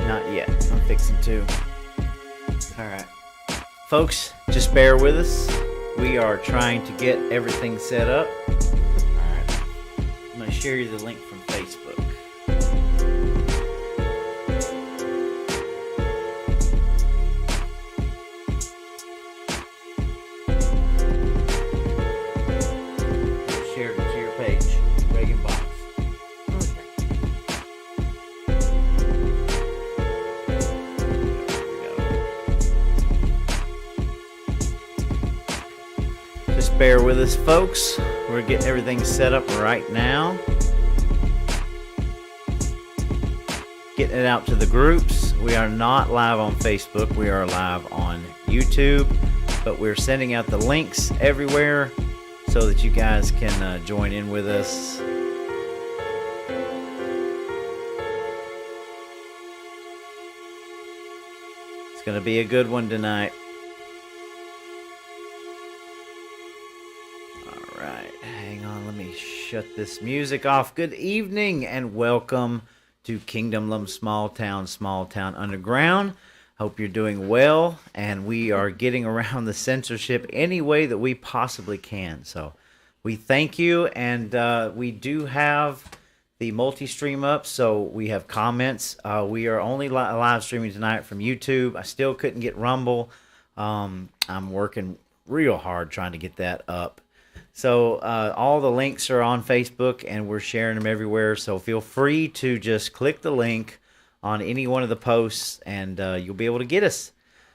Not yet. I'm fixing to. Alright. Folks, just bear with us. We are trying to get everything set up. Alright. I'm going to share you the link from Facebook. Share it to your page, Reagan Box. Just bear with us, folks. We're getting everything set up right now. Getting it out to the groups. We are not live on Facebook. We are live on YouTube. But we're sending out the links everywhere so that you guys can join in with us. It's going to be a good one tonight. Hang on, let me shut this music off. Good evening and welcome to Kingdom Small Town Underground. Hope you're doing well, and we are getting around the censorship any way that we possibly can. So we thank you, and we do have the multi-stream up, so we have comments. We are only live streaming tonight from YouTube. I still couldn't get Rumble. I'm working real hard trying to get that up. So all the links are on Facebook, and we're sharing them everywhere. So feel free to just click the link on any one of the posts, and you'll be able to get us.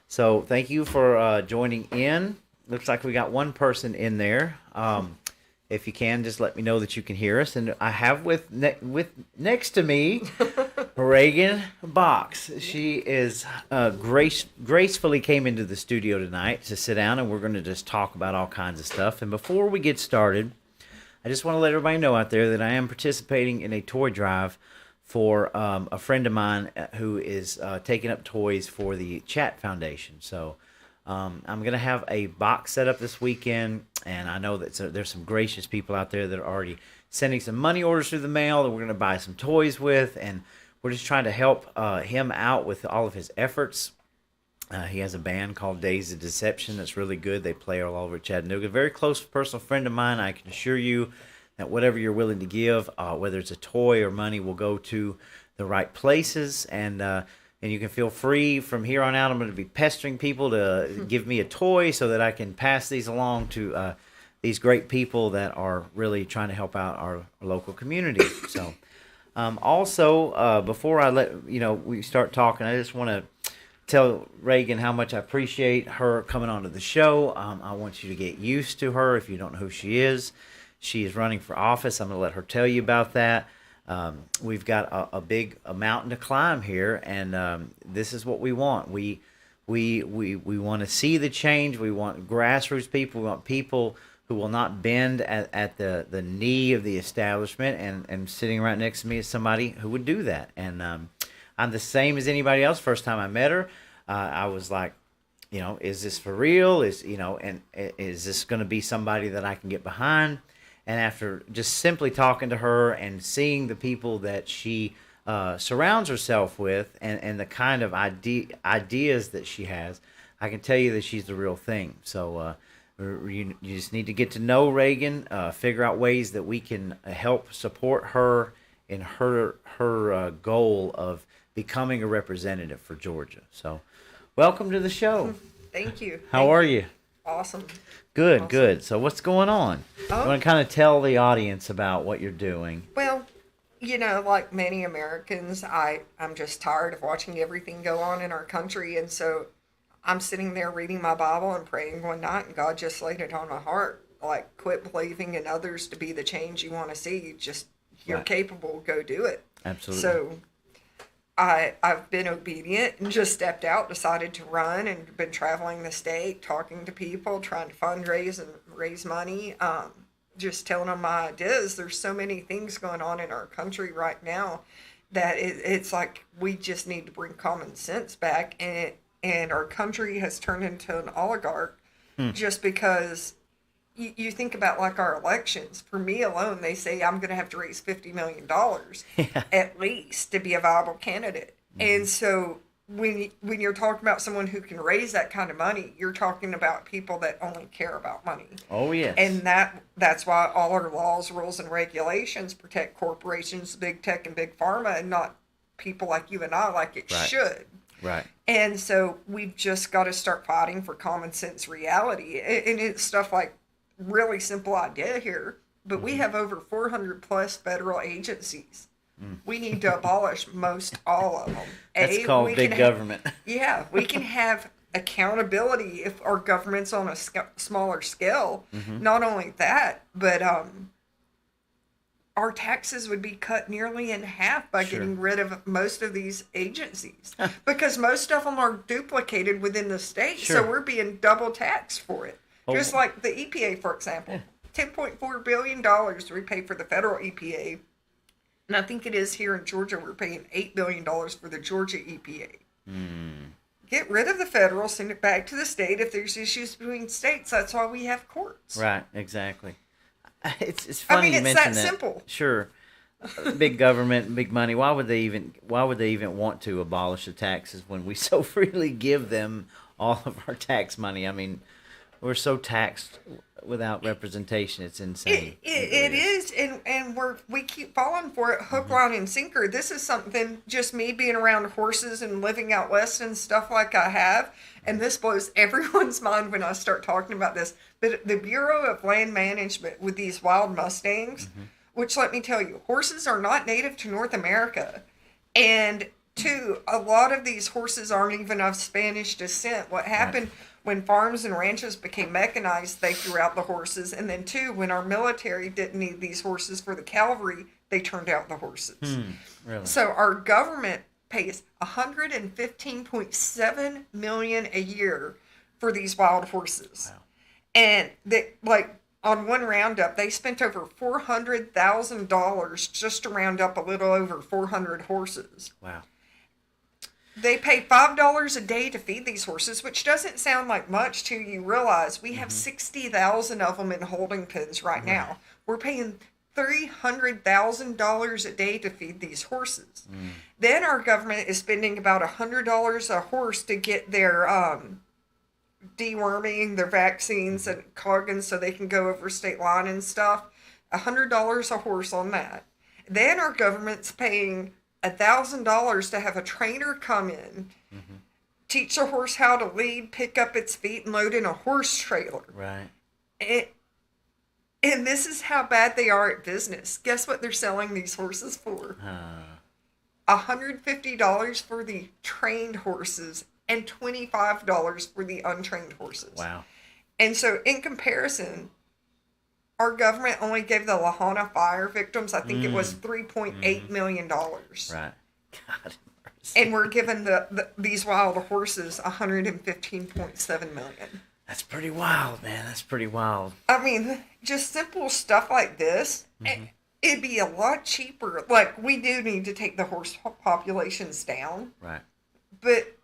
So thank you for joining in. Looks like we got one person in there. If you can, just let me know that you can hear us. And I have with next to me, Reagan Box. She is gracefully came into the studio tonight to sit down, and we're going to just talk about all kinds of stuff. And before we get started, I just want to let everybody know out there that I am participating in a toy drive for a friend of mine who is taking up toys for the Chat Foundation. So I'm going to have a box set up this weekend, and I know that there's some gracious people out there that are already sending some money orders through the mail that we're going to buy some toys with, and we're just trying to help him out with all of his efforts. He has a band called Days of Deception that's really good. They play all over Chattanooga. Very close personal friend of mine. I can assure you that whatever you're willing to give, whether it's a toy or money, will go to the right places, and you can feel free from here on out. I'm going to be pestering people to give me a toy so that I can pass these along to these great people that are really trying to help out our local community. So, also, before I we start talking, I just want to tell Reagan how much I appreciate her coming onto the show. I want you to get used to her if you don't know who she is. She is running for office. I'm going to let her tell you about that. We've got a big mountain to climb here, and this is what we want. We want to see the change. We want grassroots people. We want people who will not bend at the knee of the establishment. And sitting right next to me is somebody who would do that. And I'm the same as anybody else. First time I met her, I was like, is this for real? Is this going to be somebody that I can get behind? And after just simply talking to her and seeing the people that she surrounds herself with and the kind of ideas that she has, I can tell you that she's the real thing. So you just need to get to know Reagan, figure out ways that we can help support her in her goal of becoming a representative for Georgia. So welcome to the show. Thank you. How are you? Awesome. Good, awesome. Good. So what's going on? I want to kind of tell the audience about what you're doing. Well, like many Americans, I'm just tired of watching everything go on in our country. And so I'm sitting there reading my Bible and praying one night, and God just laid it on my heart. Like, quit believing in others to be the change you want to see. Just, you're right. Capable, go do it. Absolutely. So I've been obedient and just stepped out, decided to run, and been traveling the state, talking to people, trying to fundraise and raise money, just telling them my ideas. There's so many things going on in our country right now that it's like we just need to bring common sense back, and our country has turned into an oligarch just because you think about like our elections. For me alone, they say I'm going to have to raise $50 million at least to be a viable candidate. And so when you're talking about someone who can raise that kind of money, you're talking about people that only care about money. Oh, yes. And that's why all our laws, rules, and regulations protect corporations, big tech, and big pharma, and not people like you and I, like it should. Right. And so we've just got to start fighting for common sense reality. And it's stuff like, really simple idea here, but we have over 400 plus federal agencies. We need to abolish most all of them. That's called big government. Yeah, we can have accountability if our government's on a smaller scale. Not only that, but our taxes would be cut nearly in half by getting rid of most of these agencies, because most of them are duplicated within the state. So we're being double taxed for it. Just like the EPA, for example. $10.4 billion we pay for the federal EPA. And I think it is here in Georgia, we're paying $8 billion for the Georgia EPA. Get rid of the federal, send it back to the state. If there's issues between states, that's why we have courts. Right, exactly. It's funny you it's mention that simple. Sure. Big government, big money. Why would they even want to abolish the taxes when we so freely give them all of our tax money? I mean, we're so taxed without representation. It's insane. It is, and we keep falling for it, hook, line, and sinker. This is something, just me being around horses and living out west and stuff like I have, and this blows everyone's mind when I start talking about this. But the Bureau of Land Management with these wild Mustangs, which, let me tell you, horses are not native to North America, and two, a lot of these horses aren't even of Spanish descent. What happened when farms and ranches became mechanized, they threw out the horses. And then two, when our military didn't need these horses for the cavalry, they turned out the horses. Really? So our government pays $115.7 million a year for these wild horses. Wow. And they, like, on one roundup, they spent over $400,000 just to round up a little over 400 horses. Wow. They pay $5 a day to feed these horses, which doesn't sound like much till you realize we have 60,000 of them in holding pens right now. We're paying $300,000 a day to feed these horses. Then our government is spending about $100 a horse to get their deworming, their vaccines and coggins so they can go over state line and stuff. $100 a horse on that. Then our government's paying $1,000 to have a trainer come in, teach a horse how to lead, pick up its feet, and load in a horse trailer. Right. And this is how bad they are at business. Guess what they're selling these horses for? $150 for the trained horses and $25 for the untrained horses. Wow. And so in comparison, our government only gave the Lahana fire victims, I think it was $3.8 million. Right. God. And we're giving these wild horses $115.7 million. That's pretty wild, man. That's pretty wild. I mean, just simple stuff like this, it'd be a lot cheaper. Like, we do need to take the horse populations down. Right. But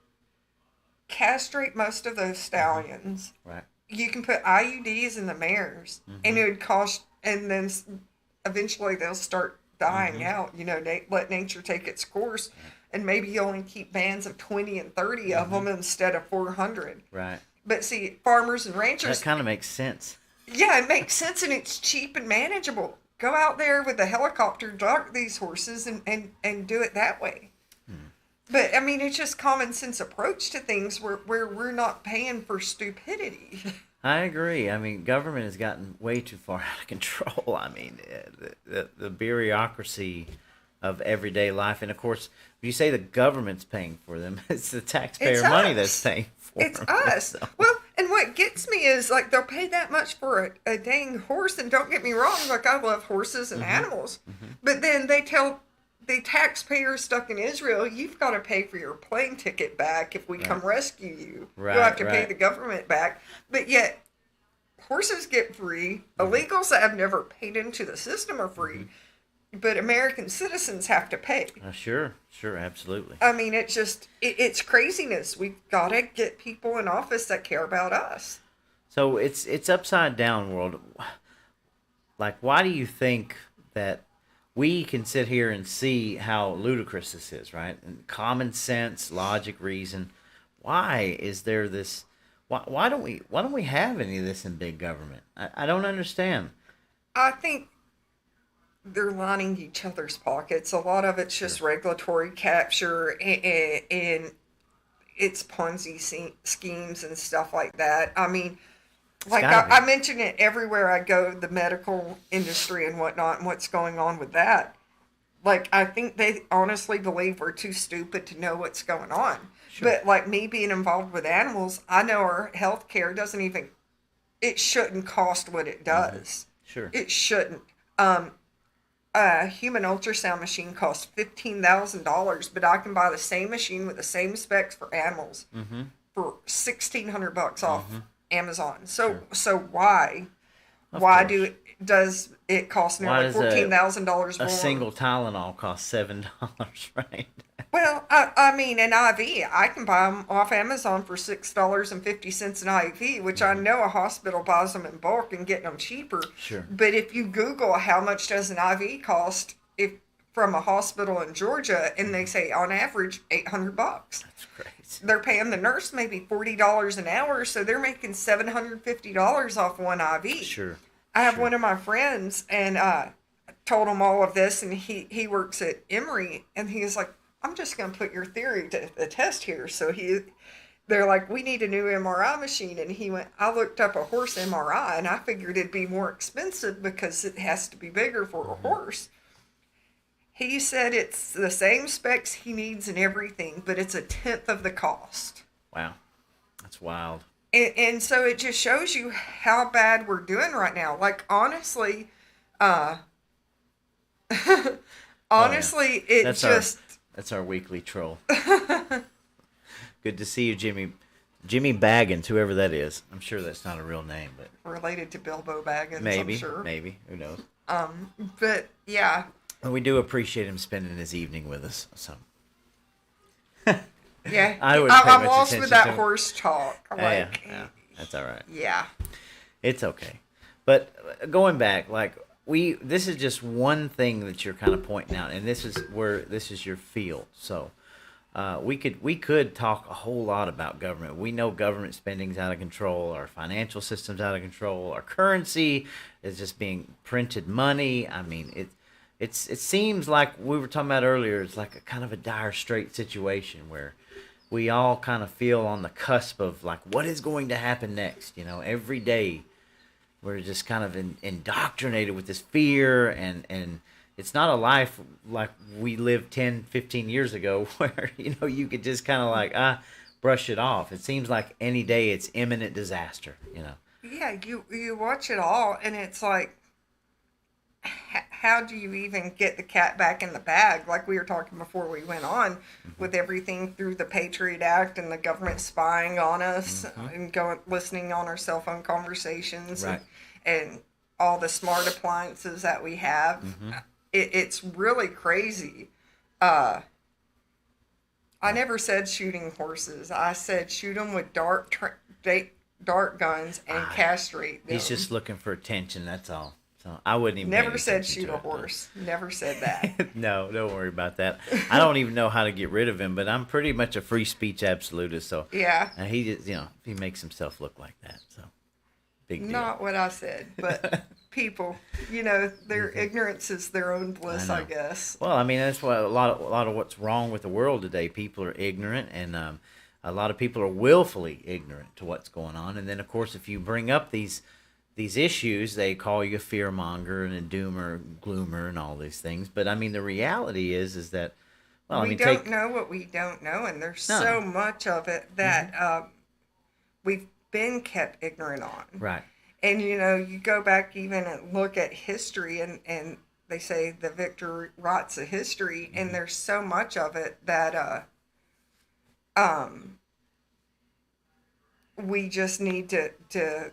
castrate most of those stallions. Right. You can put IUDs in the mares, and it would cost, and then eventually they'll start dying out. You know, let nature take its course, and maybe you only keep bands of 20 and 30 of them instead of 400. Right. But see, farmers and ranchers... That kind of makes sense. Yeah, it makes sense, and it's cheap and manageable. Go out there with a helicopter, dock these horses, and do it that way. But, I mean, it's just common sense approach to things where we're not paying for stupidity. I agree. I mean, government has gotten way too far out of control. I mean, the bureaucracy of everyday life. And, of course, when you say the government's paying for them, it's the taxpayer money that's paying for it's them. Us. So. Well, and what gets me is, like, they'll pay that much for a dang horse. And don't get me wrong, like, I love horses and animals. But then they tell the taxpayer stuck in Israel, you've got to pay for your plane ticket back if we come rescue you. Right, You'll have to pay the government back. But yet, horses get free. Illegals that have never paid into the system are free. But American citizens have to pay. Sure, absolutely. I mean, it's craziness. We've got to get people in office that care about us. So it's upside down world. Like, why do you think that we can sit here and see how ludicrous this is, right? And common sense, logic, reason. Why is there this? Why don't we have any of this in big government? I don't understand. I think they're lining each other's pockets. A lot of it's Sure. just regulatory capture and it's Ponzi schemes and stuff like that. I mean, It's like gotta I be. mention it everywhere I go, the medical industry and whatnot, and what's going on with that. Like, I think they honestly believe we're too stupid to know what's going on. Sure. But, like, me being involved with animals, I know our health care doesn't even, it shouldn't cost what it does. Sure. It shouldn't. Um, a human ultrasound machine costs $15,000, but I can buy the same machine with the same specs for animals Mm-hmm. for $1,600 off Amazon. So Sure. so why Of why course. does it cost Why nearly does $14,000 a more? single Tylenol cost $7? Right. Well, I mean, an IV, I can buy them off Amazon for $6.50 an IV, which I know a hospital buys them in bulk and getting them cheaper. Sure. But if you Google how much does an IV cost, if from a hospital in Georgia, and they say on average $800, That's crazy. they're paying the nurse maybe $40 an hour, so they're making $750 off one IV. Sure. I have Sure. one of my friends, and told him all of this, and he works at Emory, and he was like, I'm just going to put your theory to the test here. So they're like, we need a new MRI machine. And he went, I looked up a horse MRI, and I figured it'd be more expensive because it has to be bigger for a horse. He said it's the same specs he needs and everything, but it's a tenth of the cost. Wow. That's wild. And so it just shows you how bad we're doing right now. Like, honestly, honestly, it That's just... That's our weekly troll. Good to see you, Jimmy. Jimmy Baggins, whoever that is. I'm sure that's not a real name, but related to Bilbo Baggins, maybe, I'm sure. maybe. Who knows? But yeah, And we do appreciate him spending his evening with us. So yeah. I wouldn't pay I'm much lost attention with to that him. horse talk. yeah, Like, yeah, that's all right. yeah. It's okay. But going back, like this is just one thing that you're kind of pointing out, and this is your field. So we could talk a whole lot about government. We know government spending's out of control, our financial system's out of control, our currency is just being printed money. I mean, it seems like we were talking about earlier. It's like a kind of a dire straight situation where we all kind of feel on the cusp of like what is going to happen next. You know, every day we're just kind of indoctrinated with this fear, and it's not a life like we lived 10, 15 years ago where, you know, you could just kind of like, brush it off. It seems like any day it's imminent disaster, you know. Yeah, you watch it all, and it's like, how do you even get the cat back in the bag? Like we were talking before we went on, with everything through the Patriot Act and the government spying on us and listening on our cell phone conversations, Right. and all the smart appliances that we have. It's really crazy. I never said shooting horses. I said shoot them with dart guns and castrate them. He's just looking for attention, that's all. So I wouldn't even pay Never any said attention shoot to a it. horse. Never said that. No, don't worry about that. I don't even know how to get rid of him, but I'm pretty much a free speech absolutist. So Yeah. he just, you know, he makes himself look like that. So big deal. Not what I said, but people, you know, their ignorance is their own bliss, I I know. guess. Well, I mean, that's what a lot of what's wrong with the world today. People are ignorant, and a lot of people are willfully ignorant to what's going on. And then, of course, if you bring up these issues, they call you a fearmonger and a doomer, gloomer, and all these things. But I mean, the reality is that, well, We I mean, don't know what we don't know, and there's so much of it that we've been kept ignorant on. right. And, you know, you go back even and look at history, and they say the victor writes a history, and there's so much of it that we just need to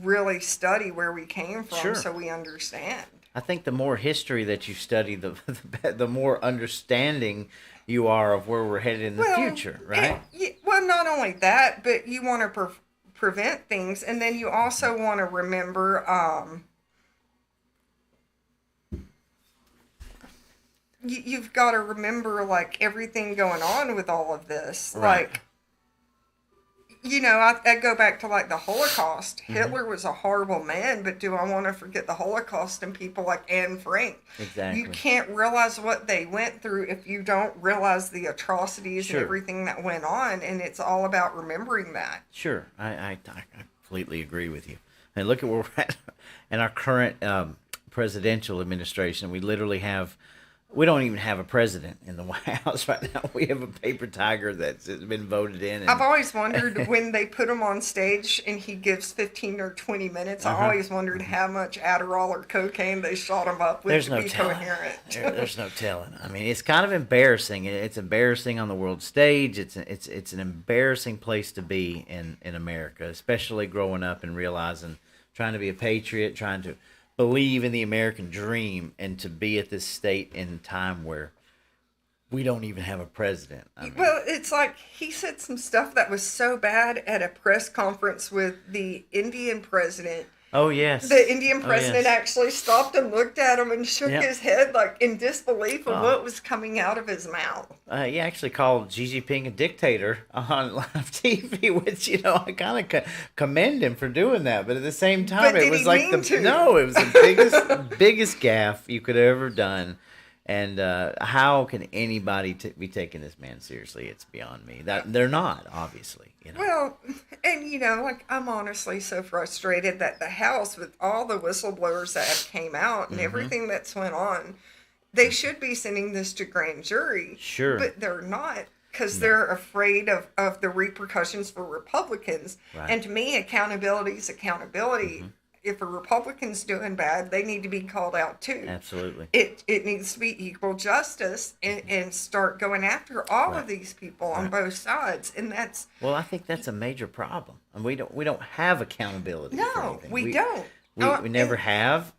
really study where we came from, Sure. so we understand. I think the more history that you study, the more understanding you are of where we're headed in the future, right? Well, not only that, but you want to prevent things, and then you also want to remember you've got to remember, like, everything going on with all of this. Right. Like, I go back to, like, the Holocaust. Hitler was a horrible man, but do I want to forget the Holocaust and people like Anne Frank? Exactly. You can't realize what they went through if you don't realize the atrocities Sure. and everything that went on, and it's all about remembering that. Sure, I completely agree with you. And look at where we're at in our current presidential administration. We don't even have a president in the White House right now. We have a paper tiger that's been voted in. And I've always wondered when they put him on stage and he gives 15 or 20 minutes, I always wondered how much Adderall or cocaine they shot him up with to be coherent. There's no telling. I mean, it's kind of embarrassing. It's embarrassing on the world stage. It's an embarrassing place to be in America, especially growing up and realizing, trying to be a patriot, trying to believe in the American dream, and to be at this state in time where we don't even have a president. I mean, Well, it's like he said some stuff that was so bad at a press conference with the Indian president. oh yes, The Indian president yes. actually stopped and looked at him and shook Yep. his head like in disbelief of Oh. what was coming out of his mouth. He actually called Xi Jinping a dictator on live TV, which I kind of commend him for doing that. But at the same time, But it did was he like mean to? no, it was the biggest gaffe you could have ever done. And how can anybody be taking this man seriously? It's beyond me. That they're not, obviously. Well, and like I'm honestly so frustrated that the House, with all the whistleblowers that have came out and everything that's went on, they should be sending this to grand jury. Sure. But they're not, because they're afraid of the repercussions for Republicans. Right. And to me, accountability is accountability. If a Republican's doing bad, they need to be called out too. Absolutely. It needs to be equal justice and start going after all of these people on both sides. And that's Well, I think that's a major problem, and we don't have accountability. for no, anything. we don't. We never have.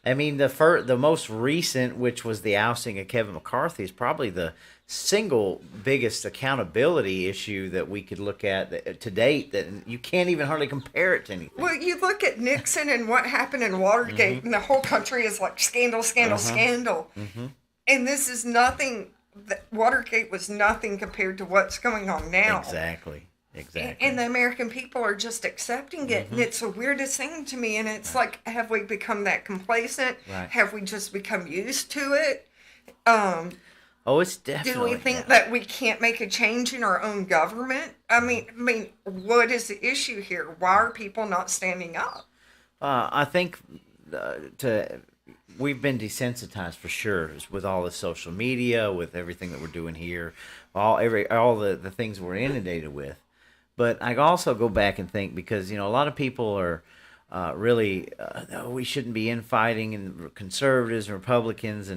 I mean, the most recent, which was the ousting of Kevin McCarthy, is probably the single biggest accountability issue that we could look at to date. That you can't even hardly compare it to anything. Well, you look at Nixon and what happened in Watergate, and the whole country is like scandal, scandal, scandal. And this is nothing. Watergate was nothing compared to what's going on now. Exactly. And the American people are just accepting it. And it's the weirdest thing to me. And it's like, have we become that complacent? Right. Have we just become used to it? Oh, it's definitely. Do we think that we can't make a change in our own government? I mean, what is the issue here? Why are people not standing up? I think we've been desensitized for sure with all the social media, with everything that we're doing here, all the things we're inundated with. But I also go back and think, because a lot of people are really we shouldn't be infighting, and conservatives and Republicans,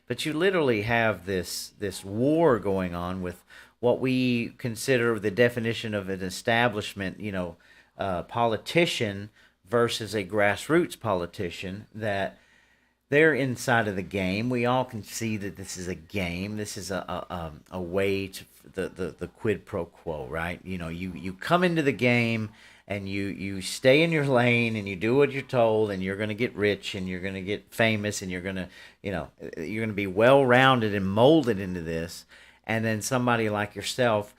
but you literally have this war going on with what we consider the definition of an establishment, politician versus a grassroots politician, that they're inside of the game. We all can see that this is a game. This is a way to the quid pro quo, right? You come into the game and you stay in your lane and you do what you're told, and you're going to get rich and you're going to get famous and you're going to be well-rounded and molded into this. And then somebody like yourself,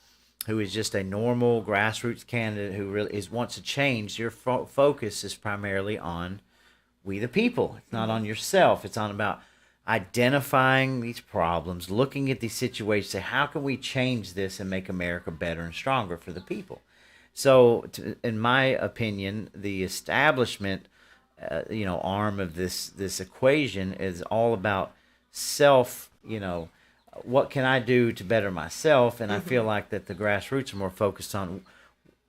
who is just a normal grassroots candidate who really wants to change, your focus is primarily on we the people. It's not on yourself. It's on about identifying these problems, looking at these situations, say, how can we change this and make America better and stronger for the people? So, in my opinion, the establishment, arm of this equation is all about self. What can I do to better myself? And I feel like that the grassroots are more focused on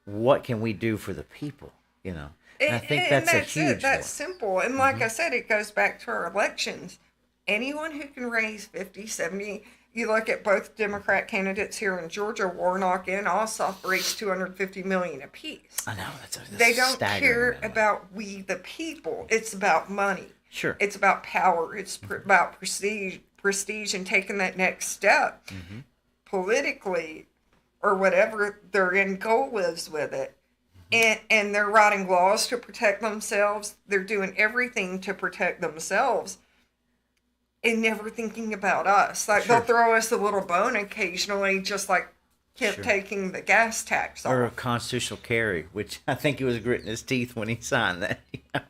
what can we do for the people. And I think that's a huge one. That's simple. And like I said, it goes back to our elections. Anyone who can raise 50, 70, you look at both Democrat candidates here in Georgia, Warnock and Ossoff raised $250 million apiece. I know. That's they don't care amount. about we the people. It's about money. Sure. It's about power. It's about prestige and taking that next step politically, or whatever their end goal is with it. And they're writing laws to protect themselves. They're doing everything to protect themselves. and never thinking about us. Like, Sure. they'll throw us a little bone occasionally, just like kept Sure. taking the gas tax Or a off. constitutional carry, which I think he was gritting his teeth when he signed that.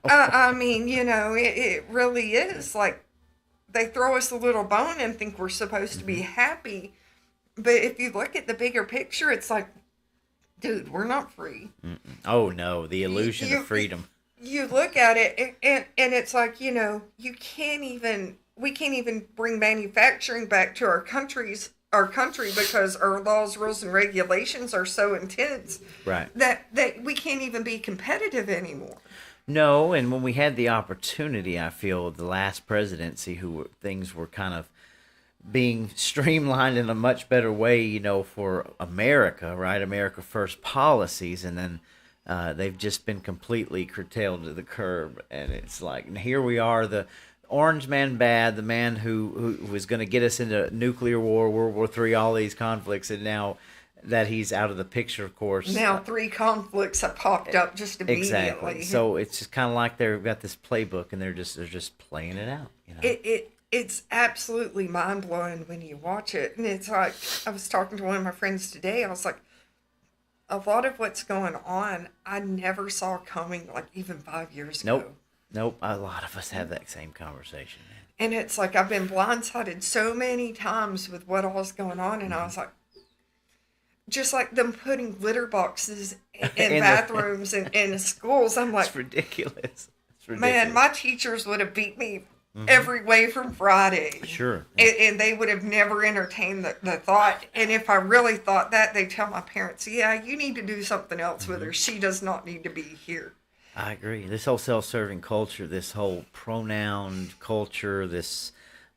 I mean, it really is like they throw us a little bone and think we're supposed to be happy. But if you look at the bigger picture, it's like, dude, we're not free. Oh no, the illusion of freedom. You look at it and it's like, we can't even bring manufacturing back to our country because our laws, rules, and regulations are so intense Right. that we can't even be competitive anymore. No, and when we had the opportunity, I feel the last presidency, things were kind of being streamlined in a much better way, for America, right? America First policies, and then they've just been completely curtailed to the curb. And it's like, and here we are, the orange man bad, the man who was going to get us into nuclear war, World War III, all these conflicts, and now that he's out of the picture, of course. Now 3 conflicts have popped up just immediately. Exactly. So it's just kind of like they've got this playbook, and they're just playing it out. It's absolutely mind blowing when you watch it, and it's like I was talking to one of my friends today. I was like, a lot of what's going on, I never saw coming, like even 5 years ago. Nope. A lot of us have that same conversation, man. And it's like I've been blindsided so many times with what all's going on, and I was like, just like them putting litter boxes in bathrooms and in schools. I'm like, It's ridiculous. man, my teachers would have beat me every way from Friday. Sure. And they would have never entertained the thought. And if I really thought that, they tell my parents, yeah, you need to do something else with her. She does not need to be here. I agree. This whole self-serving culture, this whole pronoun culture,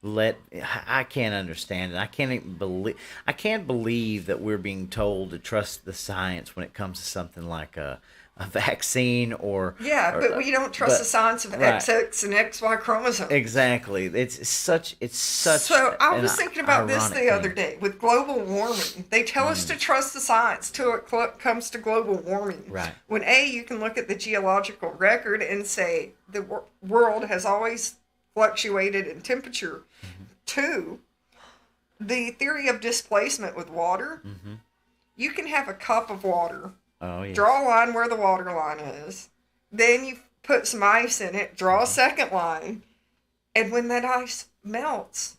I can't understand it. I can't believe that we're being told to trust the science when it comes to something like a vaccine or but we don't trust the science of right. XX and XY chromosomes. Exactly. It's such. So I was thinking about this the other thing. day with global warming. They tell us to trust the science till it comes to global warming. Right. When you can look at the geological record and say the world has always fluctuated in temperature. 2, the theory of displacement with water. You can have a cup of water. Oh, yes. Draw a line where the water line is. Then you put some ice in it. Draw a second line. And when that ice melts,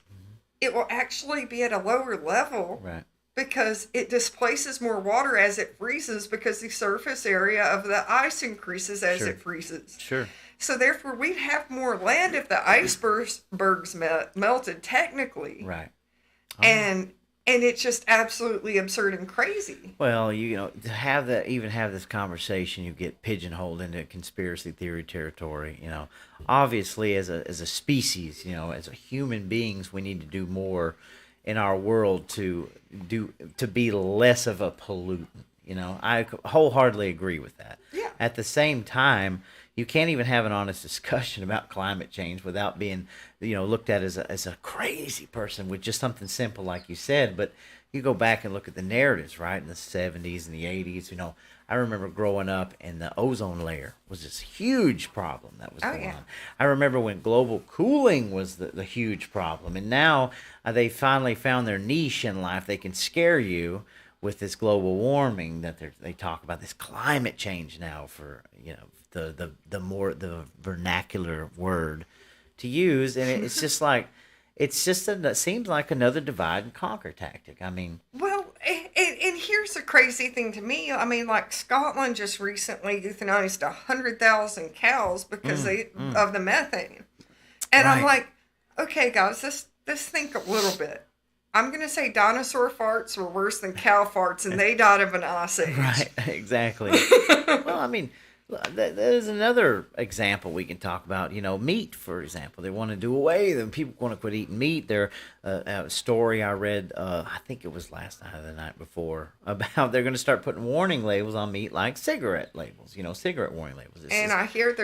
it will actually be at a lower level. Right. Because it displaces more water as it freezes because the surface area of the ice increases as it freezes. Sure. So therefore, we'd have more land if the icebergs melted technically. Right. And it's just absolutely absurd and crazy. Well, to have this conversation, you get pigeonholed into conspiracy theory territory. Obviously, as a species, as a human beings, we need to do more in our world to be less of a pollutant. I wholeheartedly agree with that. Yeah. At the same time, you can't even have an honest discussion about climate change without being, looked at as a crazy person with just something simple like you said. But you go back and look at the narratives, right, in the 70s and the 80s. I remember growing up and the ozone layer was this huge problem that was going on. I remember when global cooling was the huge problem. And now they finally found their niche in life. They can scare you with this global warming that they talk about, this climate change now for, the vernacular word to use. And it's just like, it seems like another divide and conquer tactic. I mean, well, and here's the crazy thing to me. I mean, like Scotland just recently euthanized 100,000 cows because of the methane, and right. I'm like, okay, guys, let's think a little bit. I'm gonna say dinosaur farts were worse than cow farts, and they died of an ice age. Right, exactly. Well, I mean, there's another example we can talk about. Meat, for example. They want to do away. People want to quit eating meat. There's a story I read, I think it was last night or the night before, about they're going to start putting warning labels on meat like cigarette labels, cigarette warning labels. I hear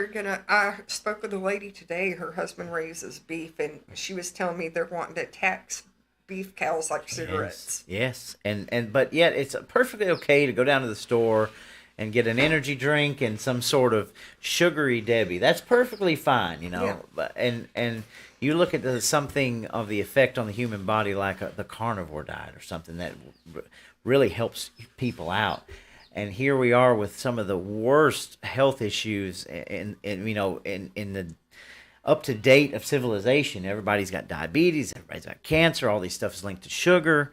I spoke with a lady today. Her husband raises beef, and she was telling me they're wanting to tax beef cows like cigarettes. Yes. But yet it's perfectly okay to go down to the store and get an energy drink and some sort of sugary Debbie. That's perfectly fine, Yeah. But and You look at something of the effect on the human body, like the carnivore diet or something that really helps people out. And here we are with some of the worst health issues in the up to date of civilization. Everybody's got diabetes, everybody's got cancer, all these stuff is linked to sugar,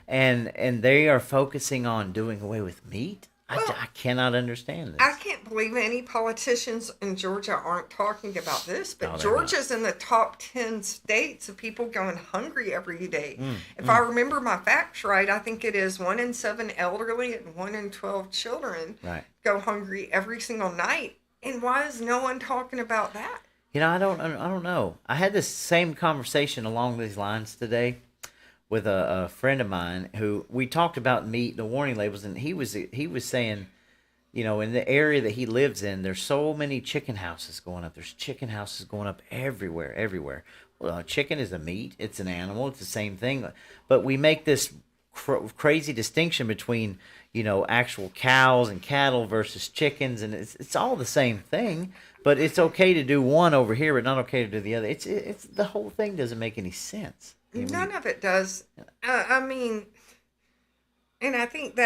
and they are focusing on doing away with meat. I cannot understand this. I can't believe any politicians in Georgia aren't talking about this, but No, they're Georgia's in the top 10 states of people going hungry every day. If I remember my facts right, I think it is 1 in 7 elderly and 1 in 12 children go hungry every single night. And why is no one talking about that? I don't know. I had this same conversation along these lines today with a friend of mine who we talked about meat, the warning labels, and he was saying, in the area that he lives in, there's so many chicken houses going up. There's chicken houses going up everywhere. Well, chicken is a meat. It's an animal. It's the same thing. But we make this crazy distinction between, actual cows and cattle versus chickens, and it's all the same thing. But it's okay to do one over here, but not okay to do the other. It's the whole thing doesn't make any sense. None of it does. And I think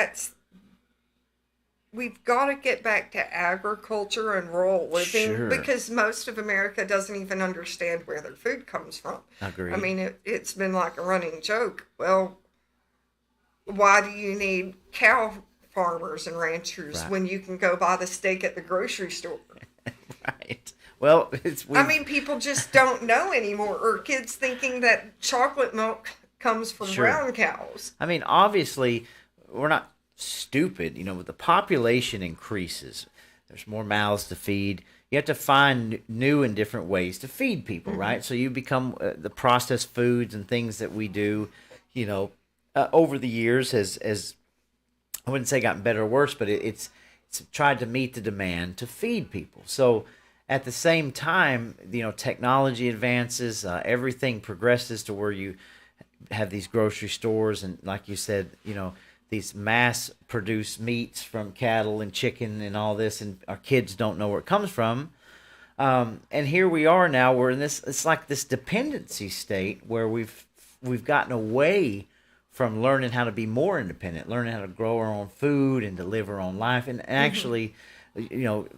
we've got to get back to agriculture and rural living because most of America doesn't even understand where their food comes from. Agreed. I mean, it's been like a running joke. Well, why do you need cow farmers and ranchers when you can go buy the steak at the grocery store? Right. Well, people just don't know anymore, or kids thinking that chocolate milk comes from brown cows. I mean, obviously, we're not stupid. The population increases. There's more mouths to feed. You have to find new and different ways to feed people, right? So you become the processed foods and things that we do, over the years has I wouldn't say gotten better or worse, but it's tried to meet the demand to feed people. So at the same time, technology advances, everything progresses to where you have these grocery stores and, like you said, these mass-produced meats from cattle and chicken and all this, and our kids don't know where it comes from. And here we are now. We're in this. It's like this dependency state where we've gotten away from learning how to be more independent, learning how to grow our own food and to live our own life, and actually,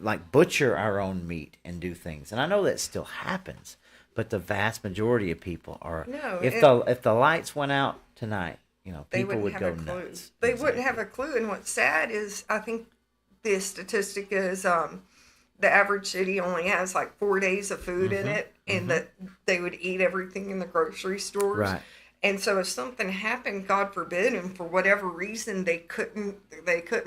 like butcher our own meat and do things. And I know that still happens, but the vast majority of people are. No, if the lights went out tonight, people would go nuts. They wouldn't have a clue. And what's sad is, I think the statistic is the average city only has like 4 days of food in it, and that they would eat everything in the grocery stores. Right. And so if something happened, God forbid, and for whatever reason they couldn't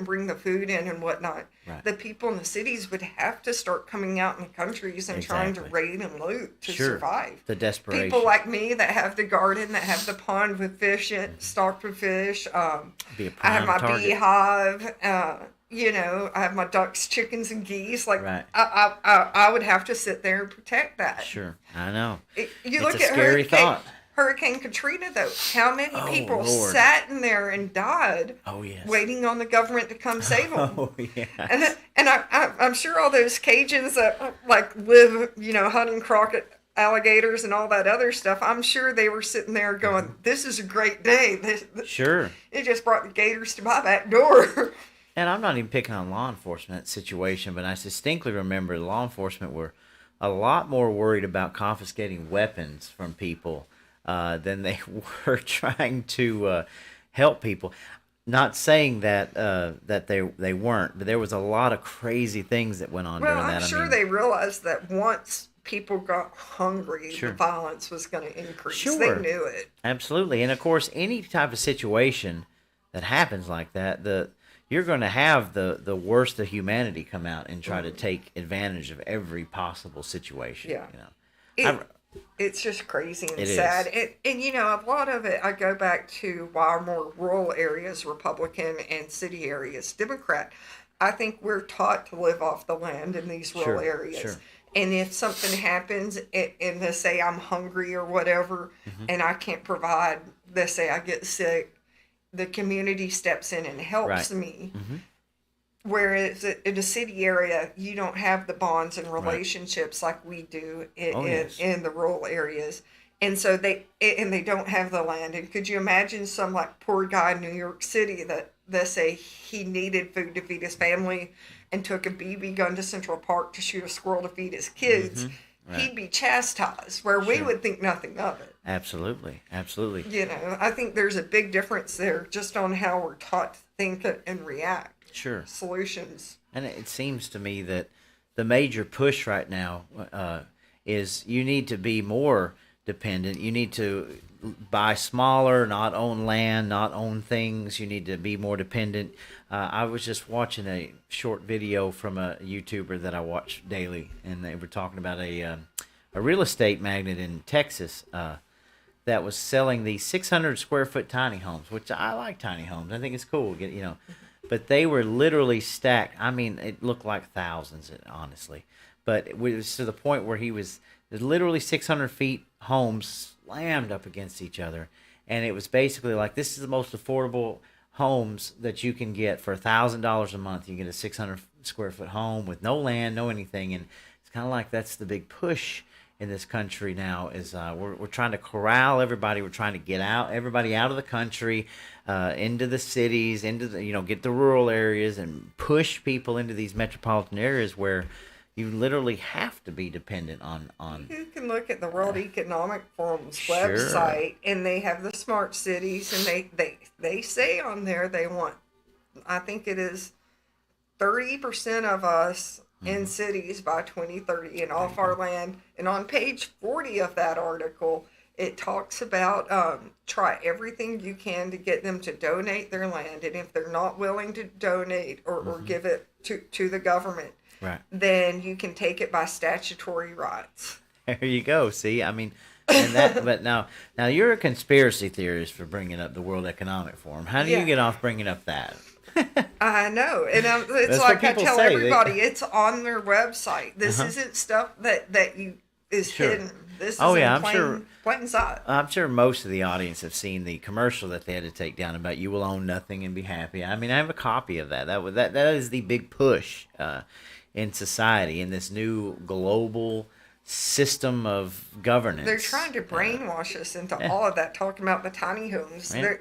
bring the food in and whatnot, the people in the cities would have to start coming out in the countries and trying to raid and loot to survive. The desperation. People like me that have the garden, that have the pond with fish stocked with fish. I have my beehive. I have my ducks, chickens, and geese. I would have to sit there and protect that. Sure, I know. You look at scary thought. Hurricane Katrina, though, how many people sat in there and died waiting on the government to come save them? Oh, yes. And I'm sure all those Cajuns that live, hunting crockett alligators and all that other stuff, I'm sure they were sitting there going, this is a great day. Sure. It just brought the gators to my back door. And I'm not even picking on law enforcement situation, but I distinctly remember law enforcement were a lot more worried about confiscating weapons from people than they were trying to help people. Not saying that they weren't, but there was a lot of crazy things that went on during that. Well, I'm sure they realized that once people got hungry, the violence was going to increase. Sure. They knew it. Absolutely. And of course, any type of situation that happens like that, you're going to have the worst of humanity come out and try to take advantage of every possible situation. Yeah. It's just crazy and sad. And a lot of it, I go back to why more rural areas Republican and city areas Democrat. I think we're taught to live off the land in these rural areas. Sure. And if something happens and they say I'm hungry or whatever, and I can't provide, they say I get sick, the community steps in and helps me. Whereas in a city area, you don't have the bonds and Right. relationships like we do Oh, yes. in the rural areas. And so they don't have the land. And could you imagine some like poor guy in New York City that say he needed food to feed his family and took a BB gun to Central Park to shoot a squirrel to feed his kids? Right. He'd be chastised, where we Sure. would think nothing of it. Absolutely. Absolutely. You know, I think there's a big difference there just on how we're taught to think and react. Sure. Solutions. And it seems to me that the major push right now is you need to be more dependent. You need to buy smaller, not own land, not own things. You need to be more dependent. I was just watching a short video from a YouTuber that I watch daily, and they were talking about a real estate magnate in Texas that was selling these 600 square foot tiny homes, which I like tiny homes. I think it's cool, but they were literally stacked. I mean, it looked like thousands, honestly. But it was to the point where there's literally 600 feet homes slammed up against each other. And it was basically like, this is the most affordable homes that you can get for $1,000 a month. You get a 600 square foot home with no land, no anything. And it's kind of like that's the big push in this country now is we're trying to corral everybody. We're trying to get everybody out of the country, into the cities, into the, get the rural areas and push people into these metropolitan areas where you literally have to be dependent on. You can look at the World Economic Forum's Sure. website, and they have the smart cities, and they say on there they want, I think it is 30% of us in cities by 2030 and off our land. And on page 40 of that article, it talks about try everything you can to get them to donate their land. And if they're not willing to donate or give it to the government, Right. then you can take it by statutory rights. There you go. See, I mean, and that. But now you're a conspiracy theorist for bringing up the World Economic Forum. How do you Yeah. get off bringing up that? I know, and it's That's like what I people tell say. everybody, it's on their website. This Uh-huh. isn't stuff that you is Sure. hidden. This Oh, is yeah, in I'm sure. plain sight. I'm sure most of the audience have seen the commercial that they had to take down about "You will own nothing and be happy." I mean, I have a copy of that. That is the big push in society in this new global system of governance. They're trying to brainwash us into all of that. Talking about the tiny homes, Yeah.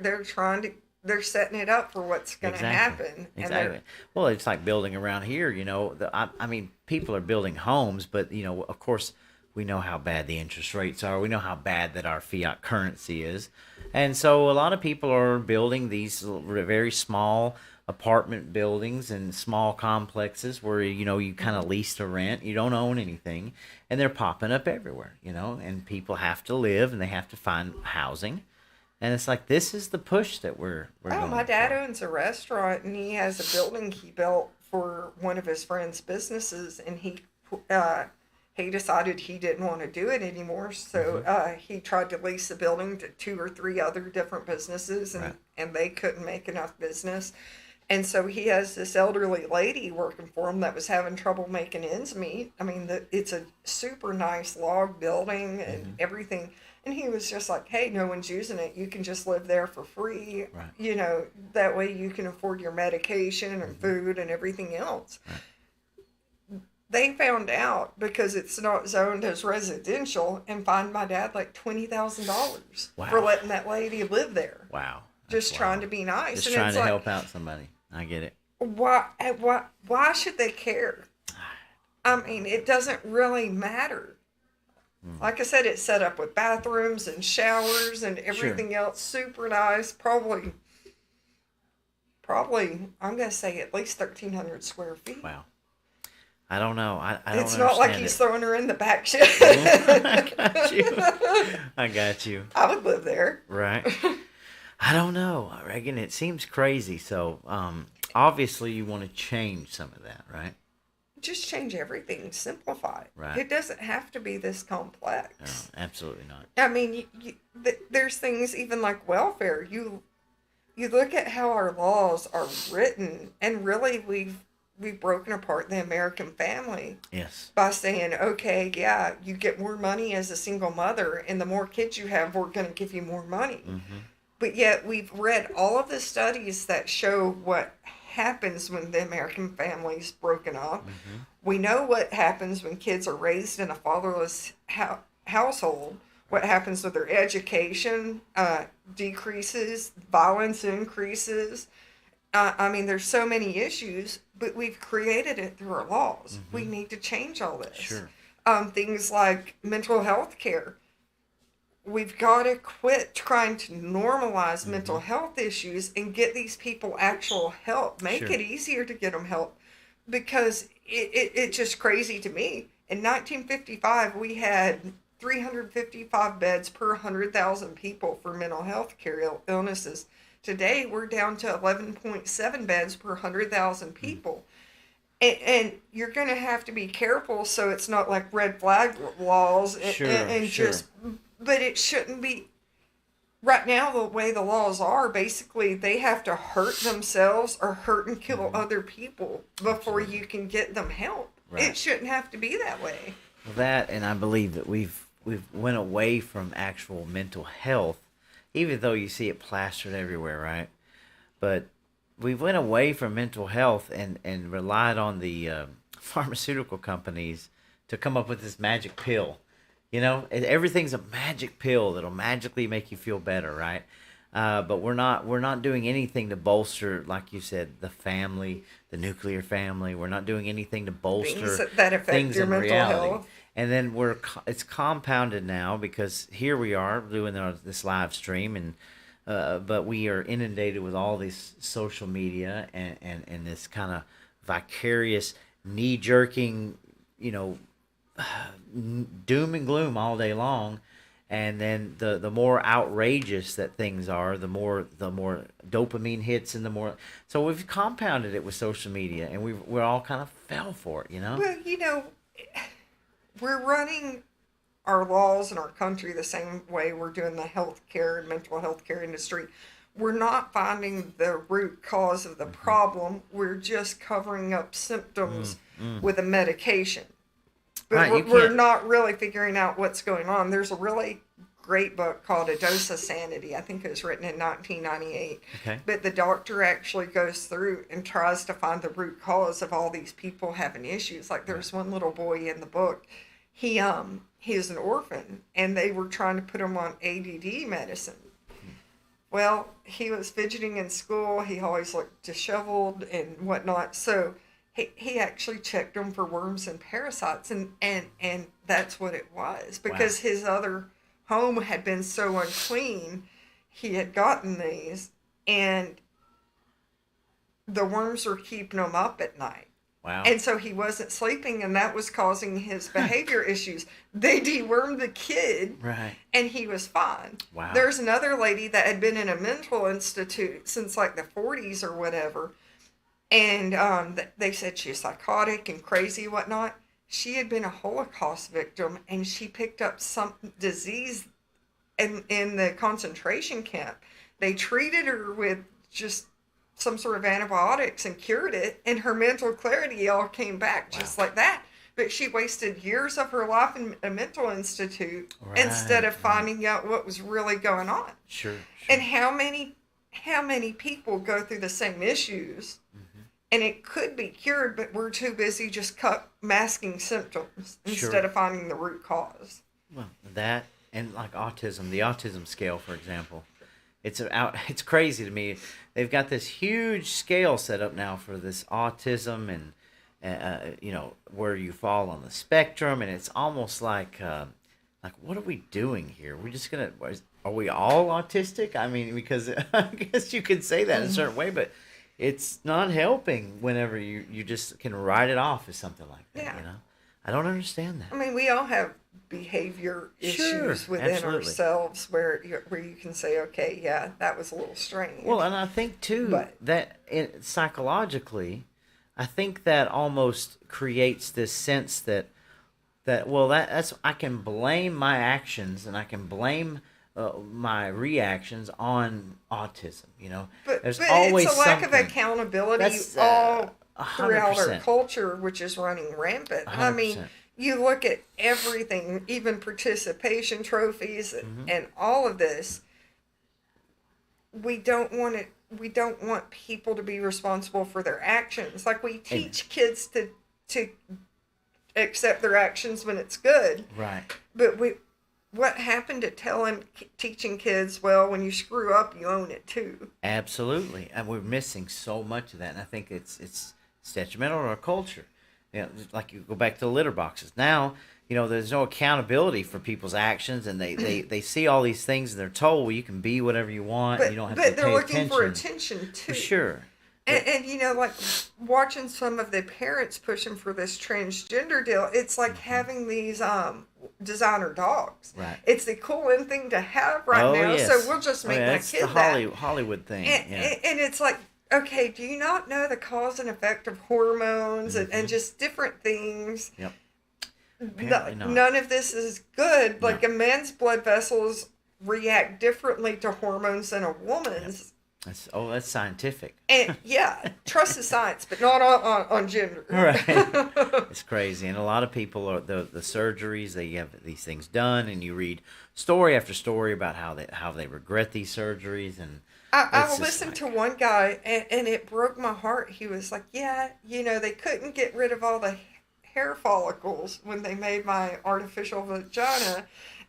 they're setting it up for what's going to Exactly. happen. Exactly. Well, it's like building around here. I mean, people are building homes, but of course, we know how bad the interest rates are. We know how bad that our fiat currency is, and so a lot of people are building these very small apartment buildings and small complexes where you kind of lease to rent. You don't own anything, and they're popping up everywhere. And people have to live and they have to find housing. And it's like, this is the push that we're going My dad for. owns a restaurant, and he has a building he built for one of his friends' businesses, and he decided he didn't want to do it anymore, so he tried to lease the building to 2 or 3 other different businesses, and, Right. and they couldn't make enough business. And so he has this elderly lady working for him that was having trouble making ends meet. I mean, it's a super nice log building and everything. And he was just like, hey, no one's using it. You can just live there for free. Right. That way you can afford your medication and food and everything else. Right. They found out because it's not zoned as residential and fined my dad like $20,000 Wow. for letting that lady live there. Wow. Just trying to be nice. Just And trying it's to like, help out somebody. I get it. why should they care? I mean, it doesn't really matter. Like I said, it's set up with bathrooms and showers and everything else. Super nice. Probably, I'm going to say at least 1,300 square feet. Wow. I don't know. I don't It's not like understand he's it. throwing her in the back shed. I got you. I got you. I would live there. Right. I don't know, Reagan. It seems crazy. So, obviously, you want to change some of that, right? Just change everything. Simplify it. Right. It doesn't have to be this complex. No, absolutely not. I mean, there's things even like welfare. You look at how our laws are written, and really we've broken apart the American family Yes. by saying, okay, yeah, you get more money as a single mother, and the more kids you have, we're going to give you more money. Mm-hmm. But yet we've read all of the studies that show what happens when the American family's broken up. Mm-hmm. We know what happens when kids are raised in a fatherless household. What happens with their education decreases, violence increases. I mean, there's so many issues, but we've created it through our laws. Mm-hmm. We need to change all this. Sure. Things like mental health care. We've got to quit trying to normalize Mm-hmm. mental health issues and get these people actual help. Make Sure. it easier to get them help, because it's just crazy to me. In 1955, we had 355 beds per 100,000 people for mental health care illnesses. Today, we're down to 11.7 beds per 100,000 people. And you're going to have to be careful so it's not like red flag laws Sure, and sure. just, but it shouldn't be. Right now, the way the laws are, basically, they have to hurt themselves or hurt and kill other people before Absolutely. you can get them help. Right. It shouldn't have to be that way. Well, that, and I believe that we've went away from actual mental health, even though you see it plastered everywhere, right? But we went away from mental health and relied on the pharmaceutical companies to come up with this magic pill. You know, everything's a magic pill that'll magically make you feel better, right? But we're not doing anything to bolster, like you said, the family, the nuclear family. We're not doing anything to bolster Things that affect things your in mental reality. health. And then it's compounded now because here we are doing this live stream, and but we are inundated with all this social media and this kind of vicarious knee jerking, you know, doom and gloom all day long. And then the more outrageous that things are, the more dopamine hits, and the more. So we've compounded it with social media, and we're all kind of fell for it, you know. Well, we're running our laws in our country the same way we're doing the healthcare and mental health care industry. We're not finding the root cause of the problem. We're just covering up symptoms with a medication. But Right, we're not really figuring out what's going on. There's a really great book called A Dose of Sanity. I think it was written in 1998. Okay. But the doctor actually goes through and tries to find the root cause of all these people having issues. Like there's one little boy in the book. He is an orphan, and they were trying to put him on ADD medicine. Well, he was fidgeting in school. He always looked disheveled and whatnot. So he actually checked him for worms and parasites, and that's what it was. Because his other home had been so unclean, he had gotten these, and the worms were keeping him up at night. Wow. And so he wasn't sleeping, and that was causing his behavior issues. They dewormed the kid, Right. and he was fine. Wow. There's another lady that had been in a mental institute since like the 40s or whatever, and they said she's psychotic and crazy and whatnot. She had been a Holocaust victim, and she picked up some disease in the concentration camp. They treated her with just some sort of antibiotics and cured it, and her mental clarity all came back just like that. But she wasted years of her life in a mental institute instead of finding out what was really going on. Sure. And how many people go through the same issues, and it could be cured, but we're too busy just masking symptoms instead of finding the root cause. Well, that and like autism, the autism scale, for example, it's crazy to me. They've got this huge scale set up now for this autism, and where you fall on the spectrum, and it's almost like what are we doing here? We're just are we all autistic? I mean, because I guess you could say that in a certain way, but it's not helping whenever you just can write it off as something like that. Yeah. You know, I don't understand that. I mean, we all have behavior issues within absolutely. ourselves where you can say, okay, yeah, that was a little strange. Well, and I think too that psychologically, I think that almost creates this sense that that's I can blame my actions and I can blame my reactions on autism. You know, but there's it's always a lack of something. accountability That's, all throughout our 100%. culture, which is running rampant. I mean, 100%. you look at everything, even participation trophies and all of this. We don't want we don't want people to be responsible for their actions. Like we teach kids to accept their actions when it's good. Right. But what happened to teaching kids, well, when you screw up, you own it too? Absolutely. And we're missing so much of that. And I think it's detrimental to our culture. You know, like you go back to the litter boxes. Now, you know, there's no accountability for people's actions, and they see all these things and they're told, well, you can be whatever you want. But, and you don't have but to they're pay looking for attention. attention too. For sure. And you know, like watching some of the parents pushing for this transgender deal, it's like having these designer dogs. Right. It's the cool in thing to have now. Yes. So we'll just make my that's kid the that. Hollywood thing. And it's like, okay, do you not know the cause and effect of hormones and just different things? Yep. None of this is good. Like a man's blood vessels react differently to hormones than a woman's. Yep. That's scientific. And trust the science, but not on gender. Right. It's crazy. And a lot of people are the surgeries, they have these things done, and you read story after story about how they regret these surgeries. And I listened to one guy, and it broke my heart. He was like, they couldn't get rid of all the hair follicles when they made my artificial vagina,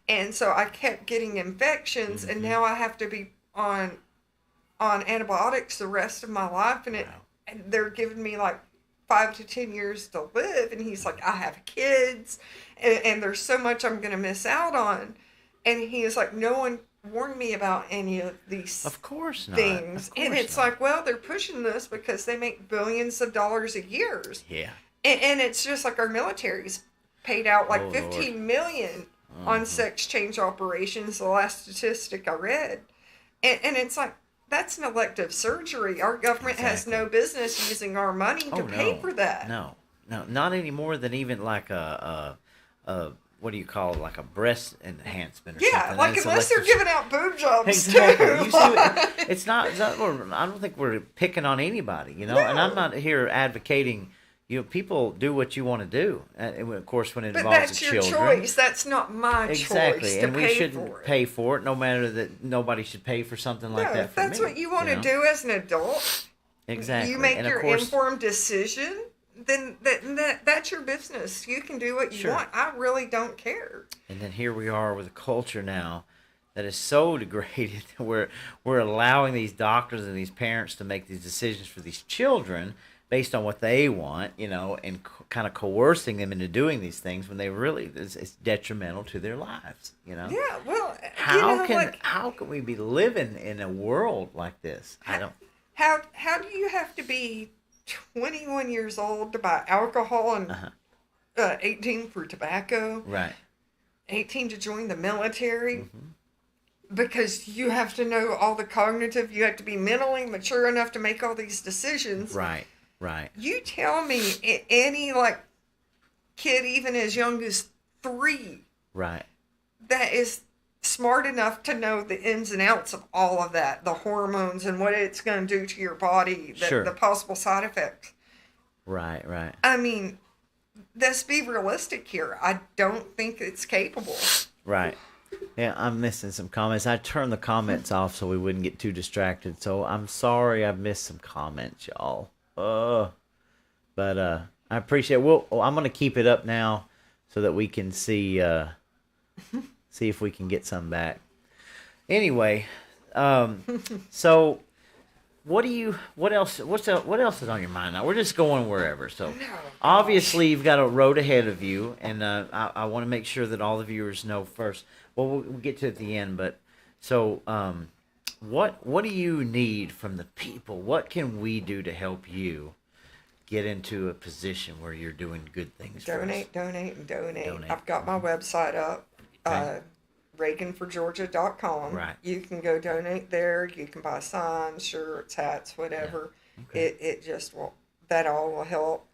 and so I kept getting infections, and now I have to be on antibiotics the rest of my life, and and they're giving me like 5 to 10 years to live. And he's like, I have kids, and there's so much I'm gonna miss out on. And he is like, no one warned me about any of these of course not. things. Of course and it's not. like, well, they're pushing this because they make billions of dollars a year. Yeah. And it's just like our military's paid out like Oh, 15 Lord. million on sex change operations, the last statistic I read. And it's like, that's an elective surgery. Our government has no business using our money to pay for that. No, not any more than even like a what do you call it, like a breast enhancement or something. Like unless they're giving out boob jobs exactly. too. You see, it's not I don't think we're picking on anybody, you know. No. And I'm not here advocating. You know, people do what you want to do. And of course, when it But involves that's the your children, choice. That's not my exactly, choice to and we pay shouldn't for it. pay for it. No matter that, nobody should pay for something like that. If that's what you want to do as an adult. Exactly. You make and your of course, informed decision. Then that's your business. You can do what you want. I really don't care. And then here we are with a culture now that is so degraded. We're allowing these doctors and these parents to make these decisions for these children based on what they want, you know, and kind of coercing them into doing these things when they really it's detrimental to their lives, you know. Yeah, well, how can we be living in a world like this? I don't. How do you have to be 21 years old to buy alcohol and 18 for tobacco? Right. 18 to join the military? Because you have to know all the cognitive. You have to be mentally mature enough to make all these decisions. Right. You tell me any kid even as young as 3 Right. that is smart enough to know the ins and outs of all of that, the hormones and what it's going to do to your body, the possible side effects. Right. I mean, let's be realistic here. I don't think it's capable. Right. Yeah, I'm missing some comments. I turned the comments off so we wouldn't get too distracted. So I'm sorry I missed some comments, y'all. But I appreciate it. I'm going to keep it up now so that we can see if we can get some back. Anyway, so what else is on your mind now? We're just going wherever. So obviously you've got a road ahead of you, and I want to make sure that all the viewers know first. Well, we'll get to it at the end, but so what do you need from the people? What can we do to help you get into a position where you're doing good things? Donate. I've got my website up, ReaganForGeorgia.com. Right. You can go donate there. You can buy signs, shirts, hats, whatever. Yeah. Okay. It just will. That all will help.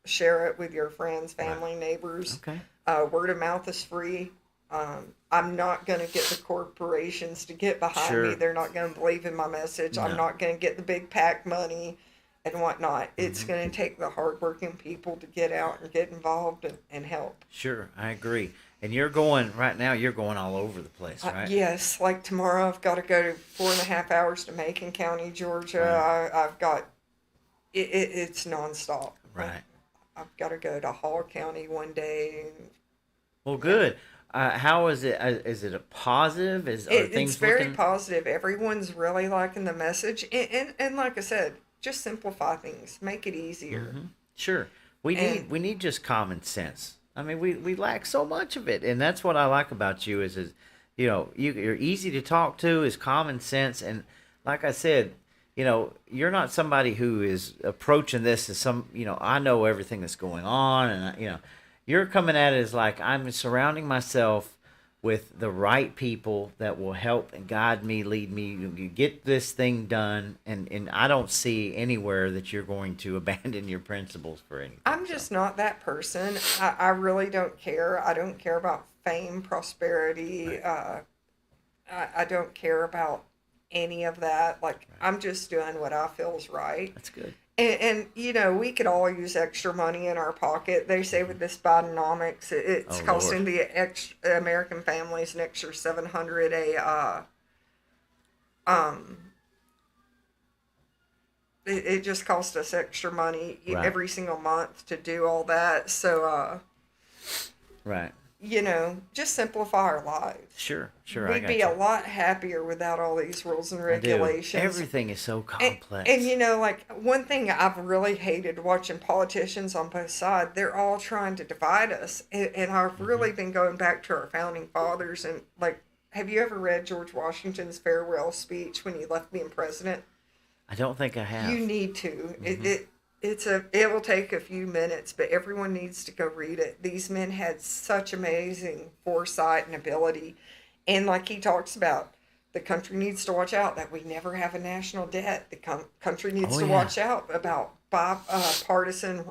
Share it with your friends, family, neighbors. Okay. Word of mouth is free. I'm not going to get the corporations to get behind me. They're not going to believe in my message. No. I'm not going to get the big PAC money and whatnot. It's going to take the hardworking people to get out and get involved and help. Sure, I agree. And you're going right now. You're going all over the place, right? Yes, like tomorrow I've got to go to 4.5 hours to Macon County, Georgia. Right. I've got it's nonstop. Right. I've got to go to Hall County one day. Well, good. How is it? Is it a positive? Are things It's very looking? positive. Everyone's really liking the message, and like I said, just simplify things, make it easier. Sure. We And need just common sense. I mean, we lack so much of it, and that's what I like about you is you're easy to talk to, is common sense, and like I said, you're not somebody who is approaching this as I know everything that's going on, and you're coming at it as like I'm surrounding myself with the right people that will help and guide me, lead me, you get this thing done, and I don't see anywhere that you're going to abandon your principles for anything. I'm So, just not that person. I really don't care. I don't care about fame, prosperity. right, I don't care about any of that. Like, right. I'm just doing what I feel is right. That's good. And we could all use extra money in our pocket. They say with this Bidenomics, it's Oh costing Lord. the American families an extra 700 um, it just costs us extra money Right. every single month to do all that. So, Right. just simplify our lives. Sure. Sure. I We'd got be you. a lot happier without all these rules and I do. regulations. Everything is so And, complex. like one thing I've really hated watching politicians on both sides, they're all trying to divide us. And I've really been going back to our founding fathers. And like, have you ever read George Washington's farewell speech when he left being president? I don't think I have. You need to. It will take a few minutes, but everyone needs to go read it. These men had such amazing foresight and ability. And like he talks about, the country needs to watch out that we never have a national debt. The country needs Oh to yeah. watch out about bipartisan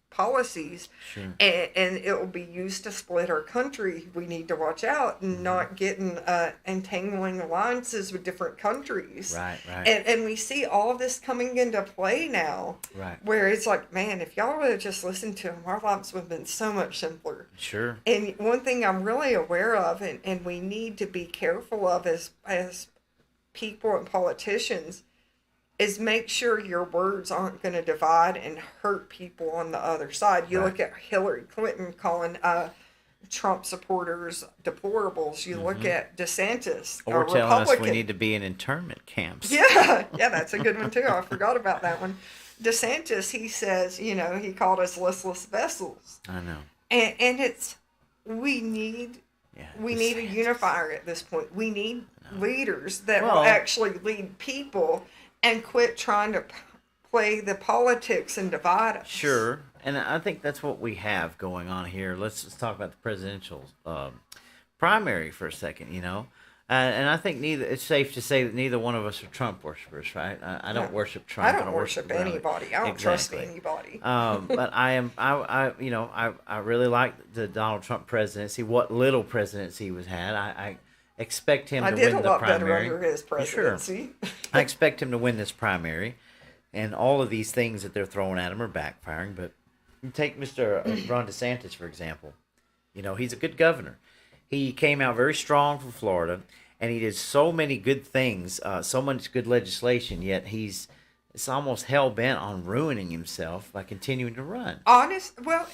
policies, Sure. and it will be used to split our country. We need to watch out and not getting entangling alliances with different countries. Right. Right. And we see all of this coming into play now, Right. where it's like, man, if y'all would have just listened to them, our lives would have been so much simpler. Sure. And one thing I'm really aware of, and we need to be careful of as people and politicians, is make sure your words aren't going to divide and hurt people on the other side. You Right. look at Hillary Clinton calling Trump supporters deplorables. You look at DeSantis, Or a telling us we Republican. need to be in internment camps. Yeah, that's a good one too. I forgot about that one. DeSantis, he says, he called us listless vessels, I know. and it's we need Yeah. we need a DeSantis. unifier at this point. We need leaders that Well- will actually lead people and quit trying to play the politics and divide us. Sure, and I think that's what we have going on here. Let's talk about the presidential primary for a second. And I think it's safe to say that neither one of us are Trump worshipers, right? I don't No. worship Trump. I don't worship Biden. anybody. I don't trust Exactly. anybody. But I really like the Donald Trump presidency. What little presidency was had, I expect him I to did win a the lot better primary. under his Sure. presidency. I expect him to win this primary, and all of these things that they're throwing at him are backfiring. But you take Mr. Ron DeSantis, for example. He's a good governor. He came out very strong from Florida, and he did so many good things, so much good legislation, yet it's almost hell-bent on ruining himself by continuing to run. Well,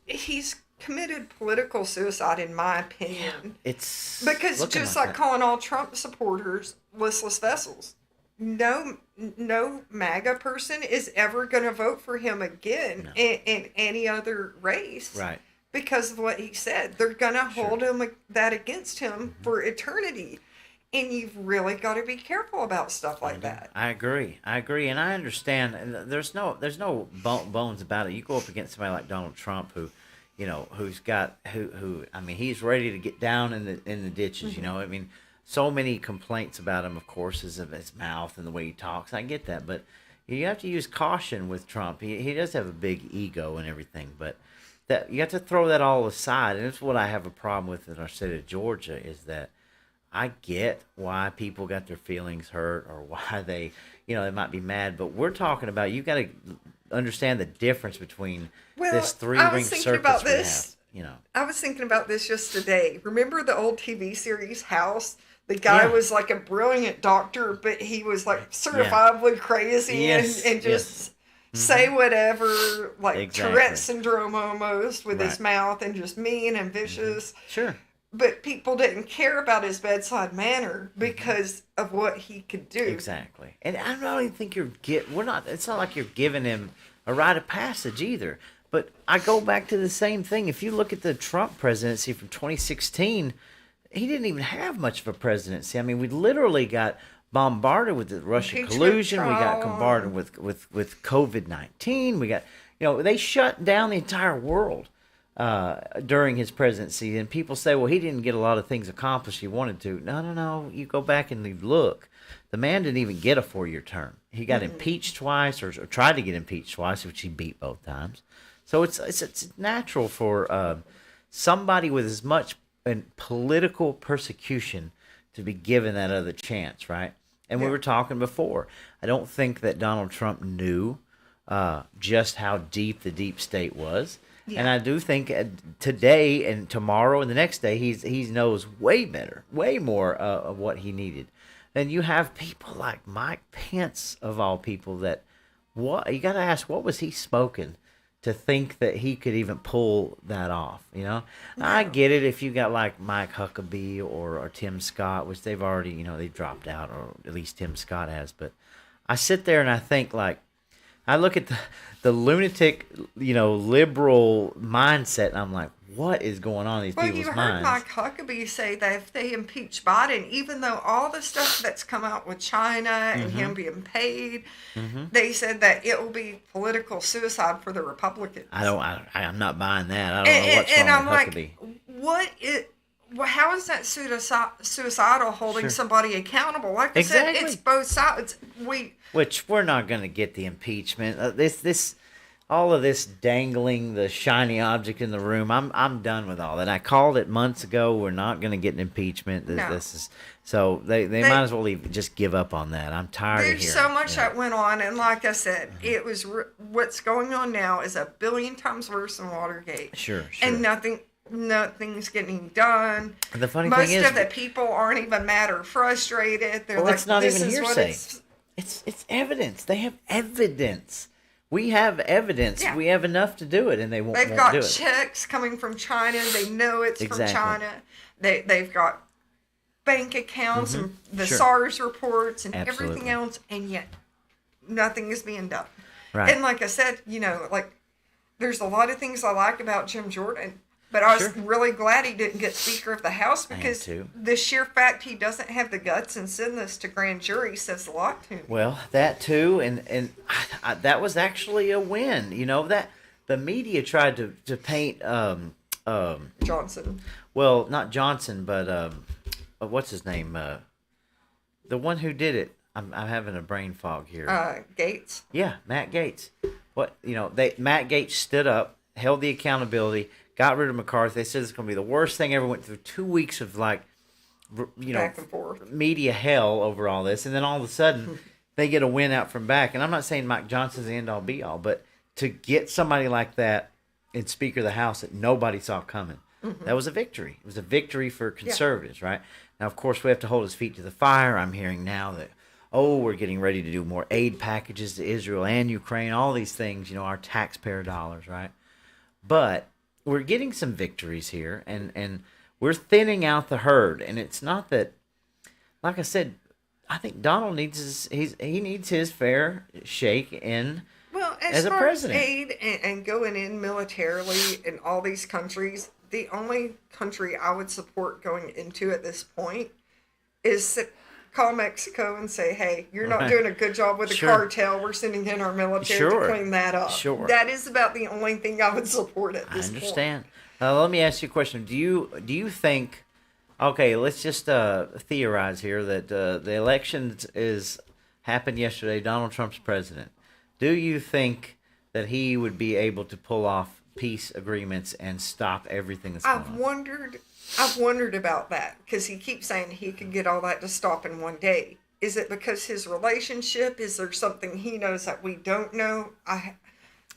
he's committed political suicide, in my opinion. It's Because looking just like that. calling all Trump supporters listless vessels, no MAGA person is ever going to vote for him again No. in any other race. Right. Because of what he said. They're going to hold that against him for eternity. And you've really got to be careful about stuff like that. I agree, and I understand. And there's no bones about it. You go up against somebody like Donald Trump, who I mean, he's ready to get down in the ditches. I mean, so many complaints about him, of course, is of his mouth and the way he talks. I get that, but you have to use caution with Trump. He does have a big ego and everything, but that you have to throw that all aside. And it's what I have a problem with in our state of Georgia is that I get why people got their feelings hurt or why they might be mad, but we're talking about you got to understand the difference between this I three-ring was thinking circus about we this I was thinking about this just today. Remember the old TV series House? The guy Yeah. was like a brilliant doctor, but he was like certifiably crazy Yes, and yes. just say whatever, like Exactly. Tourette syndrome almost with his Right. mouth and just mean and vicious. Sure. But people didn't care about his bedside manner because of what he could do. Exactly. And I don't even think it's not like you're giving him a rite of passage either. But I go back to the same thing. If you look at the Trump presidency from 2016, he didn't even have much of a presidency. I mean, we literally got bombarded with the Russian Impeachment collusion. We got trial. bombarded with COVID-19. We got, they shut down the entire world during his presidency. And people say, well, he didn't get a lot of things accomplished he wanted to. No. You go back and you look. The man didn't even get a 4-year term. He got impeached twice or tried to get impeached twice, which he beat both times. So it's natural for somebody with as much political persecution to be given that other chance, right? And we were talking before. I don't think that Donald Trump knew just how deep the deep state was. Yeah. And I do think today and tomorrow and the next day he knows way better, way more of what he needed. And you have people like Mike Pence of all people that you got to ask, what was he smoking to think that he could even pull that off, No. I get it if you got like Mike Huckabee or Tim Scott, which they've already, they've dropped out, or at least Tim Scott has. But I sit there and I think, like, I look at the lunatic, liberal mindset, and I'm like, what is going on in these people's minds? Well, you heard Mike Huckabee say that if they impeach Biden, even though all the stuff that's come out with China and him being paid, they said that it will be political suicide for the Republicans. I'm not buying that. I don't know what's wrong with Huckabee. How is that suicidal holding somebody accountable? Like I said, it's both sides. Which we're not going to get the impeachment. All of this dangling the shiny object in the room. I'm done with all that. I called it months ago. We're not going to get an impeachment. This is so they might as well just give up on that. I'm tired of hearing. There's so much that went on, and like I said, it was what's going on now is 1 billion times worse than Watergate. Sure. And nothing's getting done. The funny Most thing is, of the people aren't even mad or frustrated. They're it's not this even is hearsay. What it's evidence. They have evidence. We have evidence. Yeah. We have enough to do it, and they won't do it. They've got checks coming from China. They know it's from China. They've got bank accounts and the SARS reports and everything else, and yet nothing is being done. Right. And like I said, there's a lot of things I like about Jim Jordan. But I was really glad he didn't get Speaker of the House because the sheer fact he doesn't have the guts and send this to grand jury says a lot to me. Well, that too, and that was actually a win. That the media tried to paint Johnson. Well, not Johnson, but what's his name? The one who did it. I'm having a brain fog here. Gates. Yeah, Matt Gates. Matt Gates stood up, held the accountability. Got rid of McCarthy. They said it's going to be the worst thing ever. Went through 2 weeks of back and forth media hell over all this, and then all of a sudden they get a win out from back. And I'm not saying Mike Johnson's the end all be all, but to get somebody like that in Speaker of the House that nobody saw coming, that was a victory. It was a victory for conservatives, right? Now, of course, we have to hold his feet to the fire. I'm hearing now that we're getting ready to do more aid packages to Israel and Ukraine. All these things, our taxpayer dollars, right? But we're getting some victories here, and we're thinning out the herd. And it's not that, like I said, I think Donald needs his fair shake in as a president. Aid and going in militarily in all these countries, the only country I would support going into at this point is call Mexico and say, hey, you're not doing a good job with the cartel. We're sending in our military to clean that up. Sure. That is about the only thing I would support at this point. I understand. Let me ask you a question. Do you think, okay, let's just theorize here that the election happened yesterday, Donald Trump's president. Do you think that he would be able to pull off peace agreements and stop everything that's going on? I've wondered about that because he keeps saying he could get all that to stop in one day. Is it because his relationship? Is there something he knows that we don't know?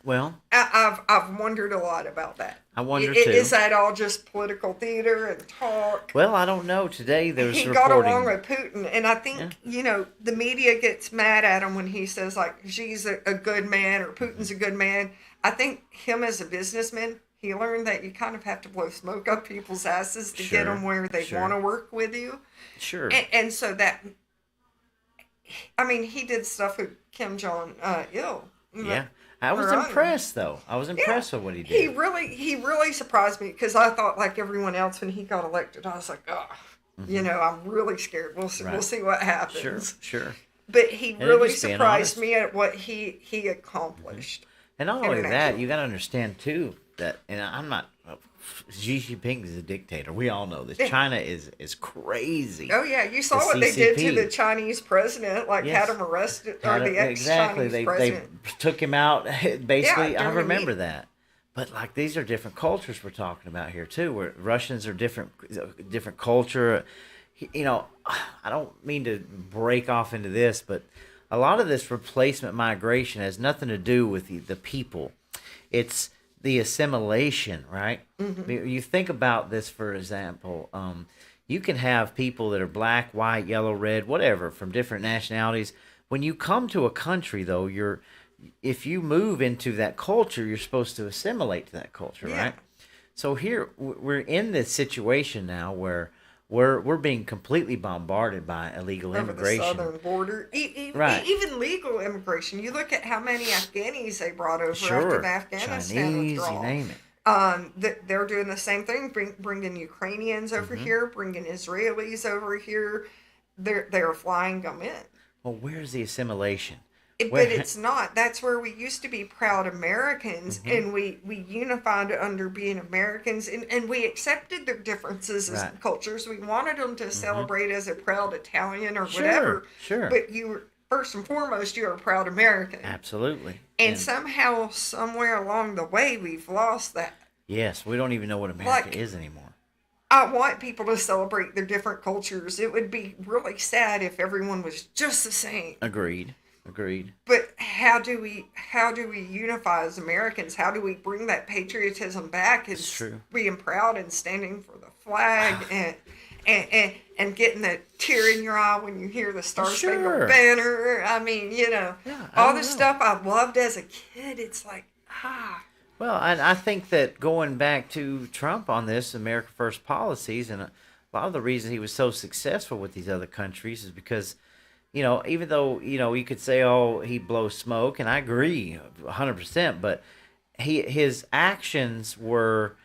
Well, I've wondered a lot about that. I wonder too. Is that all just political theater and talk? Well, I don't know. Today there's He got reporting. along with Putin, and I think the media gets mad at him when he says like Xi's a good man or Putin's a good man. I think him as a businessman, he learned that you kind of have to blow smoke up people's asses to get them where they want to work with you. Sure. And so that, I mean, he did stuff with Kim Jong Il. Yeah. I was impressed, though. I was impressed with what he did. He really surprised me because I thought, like everyone else, when he got elected, I was like, oh, I'm really scared. We'll see what happens. Sure. But he really surprised me at what he accomplished. And not only that, you got to understand too that, and I'm not. Xi Jinping is a dictator. We all know this. China is crazy. Oh yeah, you saw what they did to the Chinese president. Like had him arrested, or the ex-Chinese president. They took him out. Basically, I remember that. But like these are different cultures we're talking about here too. Where Russians are different culture. I don't mean to break off into this, but a lot of this replacement migration has nothing to do with the people. It's the assimilation, right? You think about this, for example, you can have people that are black, white, yellow, red, whatever, from different nationalities. When you come to a country, though, if you move into that culture, you're supposed to assimilate to that culture, right? So here we're in this situation now where we're being completely bombarded by illegal immigration. Over the southern border. Even legal immigration. You look at how many Afghanis they brought over after the Afghanistan Chinese, withdrawal. You name it. They're doing the same thing, bringing Ukrainians over here, bringing Israelis over here. They're flying them in. Well, where's the assimilation? But it's not. That's where we used to be proud Americans, and we unified under being Americans, and we accepted their differences as cultures. We wanted them to celebrate as a proud Italian or whatever. Sure. But you were, first and foremost, you're a proud American. Absolutely. And somehow, somewhere along the way, we've lost that. Yes, we don't even know what America is anymore. I want people to celebrate their different cultures. It would be really sad if everyone was just the same. Agreed. But how do we unify as Americans? How do we bring that patriotism back and being proud and standing for the flag and getting that tear in your eye when you hear the Star Spangled Banner? I mean, all the stuff I loved as a kid. It's like Well, I think that going back to Trump on this America First policies, and a lot of the reason he was so successful with these other countries is because, even though, you could say, oh, he blows smoke, and I agree 100%, but his actions were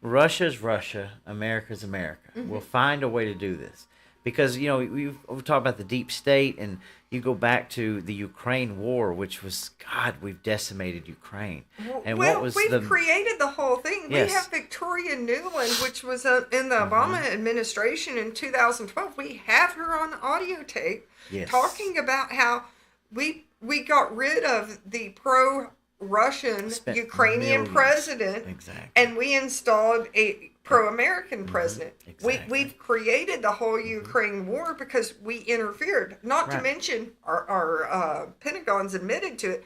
Russia's Russia, America's America. We'll find a way to do this. Because, we talk about the deep state, and you go back to the Ukraine war, which was, God, we've decimated Ukraine. And we've created the whole thing. Yes. We have Victoria Nuland, which was in the Obama administration in 2012. We have her on audio tape talking about how we got rid of the pro-Russian Ukrainian president, and we installed a pro-American president. We've created the whole Ukraine war because we interfered. Not to mention our Pentagon's admitted to it.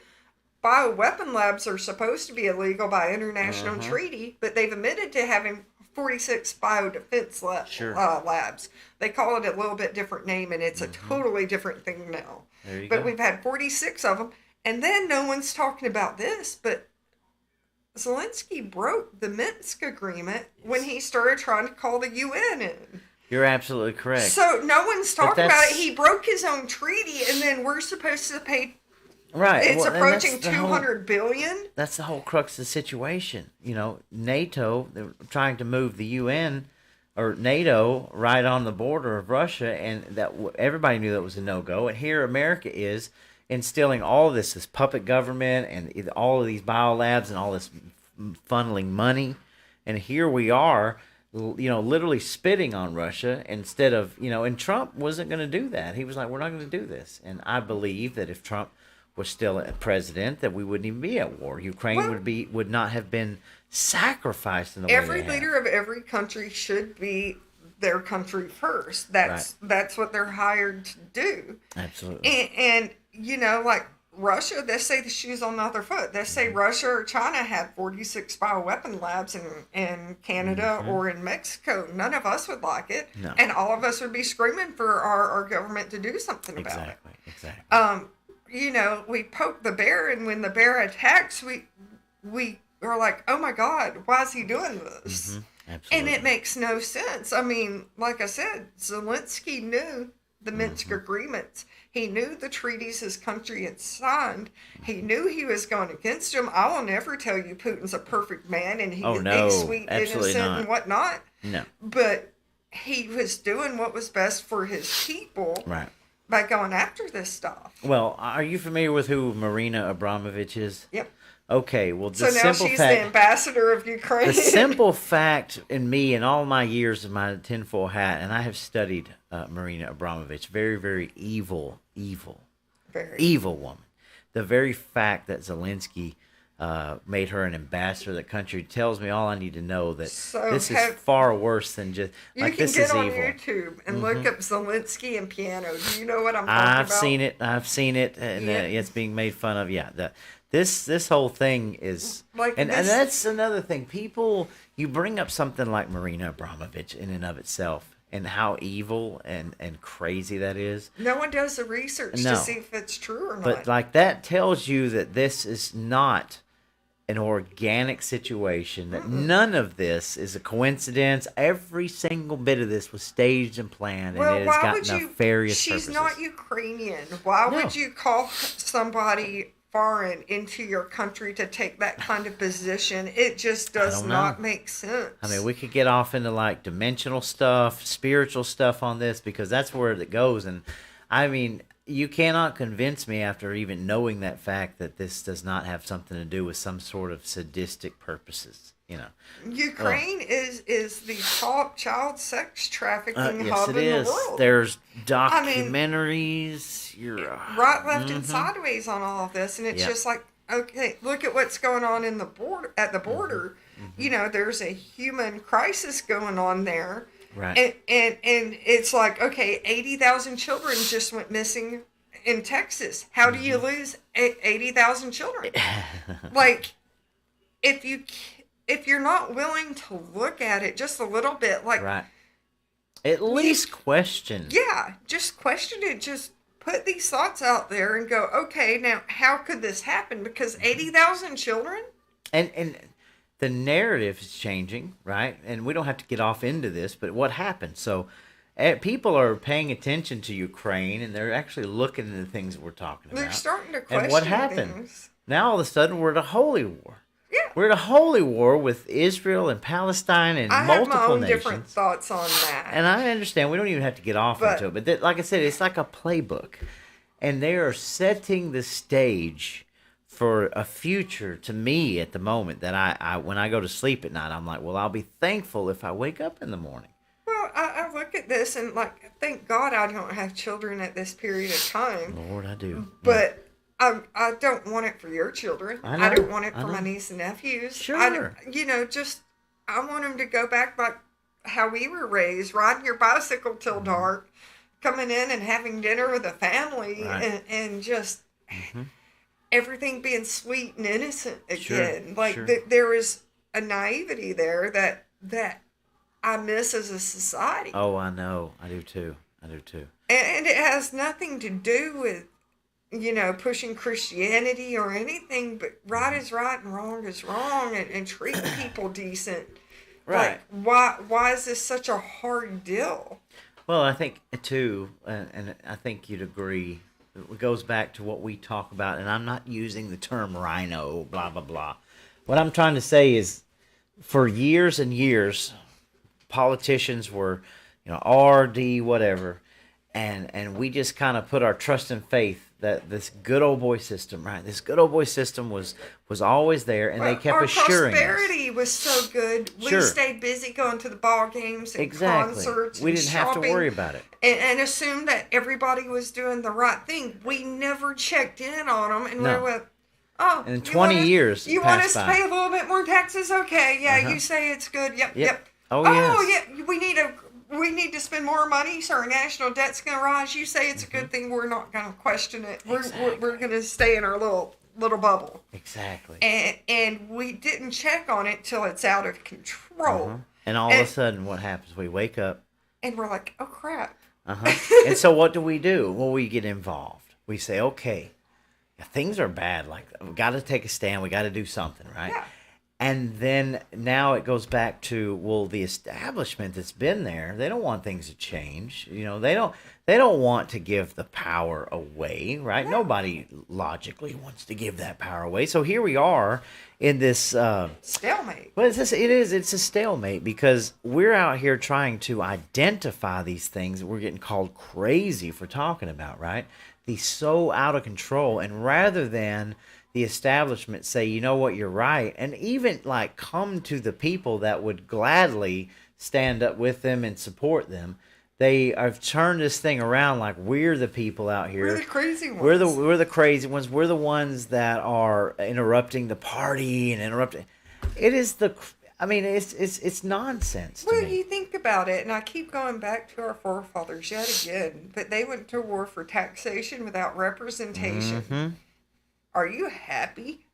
Bioweapon labs are supposed to be illegal by international treaty, but they've admitted to having 46 biodefense labs. They call it a little bit different name, and it's a totally different thing now. But we've had 46 of them, and then no one's talking about this, but Zelensky broke the Minsk agreement when he started trying to call the UN in. You're absolutely correct. So no one's talking about it. He broke his own treaty, and then we're supposed to pay. Right. It's approaching $200 billion. That's the whole crux of the situation. NATO, they're trying to move the UN or NATO right on the border of Russia, and that everybody knew that was a no-go. And here America is instilling all of this puppet government and all of these biolabs and all this funneling money. And here we are, literally spitting on Russia instead of, and Trump wasn't going to do that. He was like, we're not going to do this. And I believe that if Trump was still a president, that we wouldn't even be at war. Ukraine would not have been sacrificed in the way every leader of every country should be their country first. That's what they're hired to do. Absolutely. And like Russia, they say the shoe's on the other foot. They say Russia or China had 46 bioweapon labs in Canada or in Mexico. None of us would like it. No. And all of us would be screaming for our government to do something about it. Exactly. You know, we poke the bear, and when the bear attacks, we are like, oh my God, why is he doing this? Absolutely. And it makes no sense. I mean, like I said, Zelensky knew the Minsk agreements. He knew the treaties his country had signed. He knew he was going against them. I will never tell you Putin's a perfect man and he's sweet, innocent, and whatnot. No. But he was doing what was best for his people by going after this stuff. Well, are you familiar with who Marina Abramovich is? Yep. Okay, well, so now she's the ambassador of Ukraine. The simple fact in me and all my years of my tinfoil hat, and I have studied Marina Abramovich, very, very evil woman. The very fact that Zelensky made her an ambassador of the country tells me all I need to know, that this is far worse than just like this is evil. You can get on YouTube and look up Zelensky and piano. Do you know what I'm talking about? I've seen it, and it's being made fun of. Yeah, this whole thing is, and that's another thing. People, you bring up something like Marina Abramovich in and of itself, and how evil and crazy that is. No one does the research to see if it's true or not. But like that tells you that this is not an organic situation, that none of this is a coincidence. Every single bit of this was staged and planned, and it has got nefarious purposes. She's not Ukrainian. Why would you call somebody foreign into your country to take that kind of position? It just does not make sense. I mean, we could get off into like dimensional stuff, spiritual stuff on this, because that's where it goes. And I mean, you cannot convince me after even knowing that fact that this does not have something to do with some sort of sadistic purposes. You know, Ukraine is the top child sex trafficking hub in the world. There's documentaries. You're right, left, and sideways on all of this, and it's just like, okay, look at what's going on in the border. You know, there's a human crisis going on there, right? And it's like, okay, 80,000 children just went missing in Texas. How do you lose 80,000 children? Like, if you're not willing to look at it just a little bit, like, at least question. Yeah, just question it. Just put these thoughts out there and go, okay, now how could this happen? Because 80,000 children? And the narrative is changing, right? And we don't have to get off into this, but what happened? So people are paying attention to Ukraine, and they're actually looking into the things that we're talking about. They're starting to question and what happened? Things. Now all of a sudden we're at a holy war. Yeah. We're at a holy war with Israel and Palestine and multiple nations. I have my own different thoughts on that. And I understand. We don't even have to get off into it. But like I said, it's like a playbook. And they are setting the stage for a future, to me, at the moment, that I when I go to sleep at night, I'm like, well, I'll be thankful if I wake up in the morning. Well, I look at this and, like, thank God I don't have children at this period of time. Lord, I do. But... I don't want it for your children. I don't want it for my niece and nephews. Sure. I want them to go back like how we were raised, riding your bicycle till dark, coming in and having dinner with a family, and just everything being sweet and innocent again. There is a naivety there that I miss as a society. Oh, I know. I do too. And it has nothing to do with, pushing Christianity or anything, but right is right and wrong is wrong, and treat people decent. Right. Like, why is this such a hard deal? Well, I think, too, and I think you'd agree, it goes back to what we talk about, and I'm not using the term rhino, blah, blah, blah. What I'm trying to say is, for years and years, politicians were, RD, whatever, and we just kind of put our trust and faith that this good old boy system, right? This good old boy system was always there, and they kept assuring us. Our prosperity was so good. We stayed busy going to the ball games and concerts. We didn't have to worry about it. And assumed that everybody was doing the right thing. We never checked in on them, and we went, oh. And in 20 years, you want us to pay a little bit more taxes? Okay, yeah, you say it's good. Yep. Oh, yes. Yeah, we need a we need to spend more money, so our national debt's going to rise. You say it's a good thing. We're not going to question it. We're going to stay in our little bubble. Exactly. And we didn't check on it till it's out of control. And all of a sudden, what happens? We wake up. And we're like, oh, crap. And so what do? Well, we get involved. We say, okay, things are bad. Like, we got to take a stand. We got to do something, right? Yeah. And then now it goes back to, well, the establishment that's been there, they don't want things to change. You know, they don't want to give the power away, right? No. Nobody logically wants to give that power away. So here we are in this stalemate. Well, it's a stalemate because we're out here trying to identify these things that we're getting called crazy for talking about, right? These so out of control, and rather than the establishment say, you know what, you're right, and even like come to the people that would gladly stand up with them and support them, they have turned this thing around like we're the people out here. We're the crazy ones. We're the crazy ones. We're the ones that are interrupting the party and interrupting. It is it's nonsense to Well, me. you think about it, and I keep going back to our forefathers yet again, but they went to war for taxation without representation. Are you happy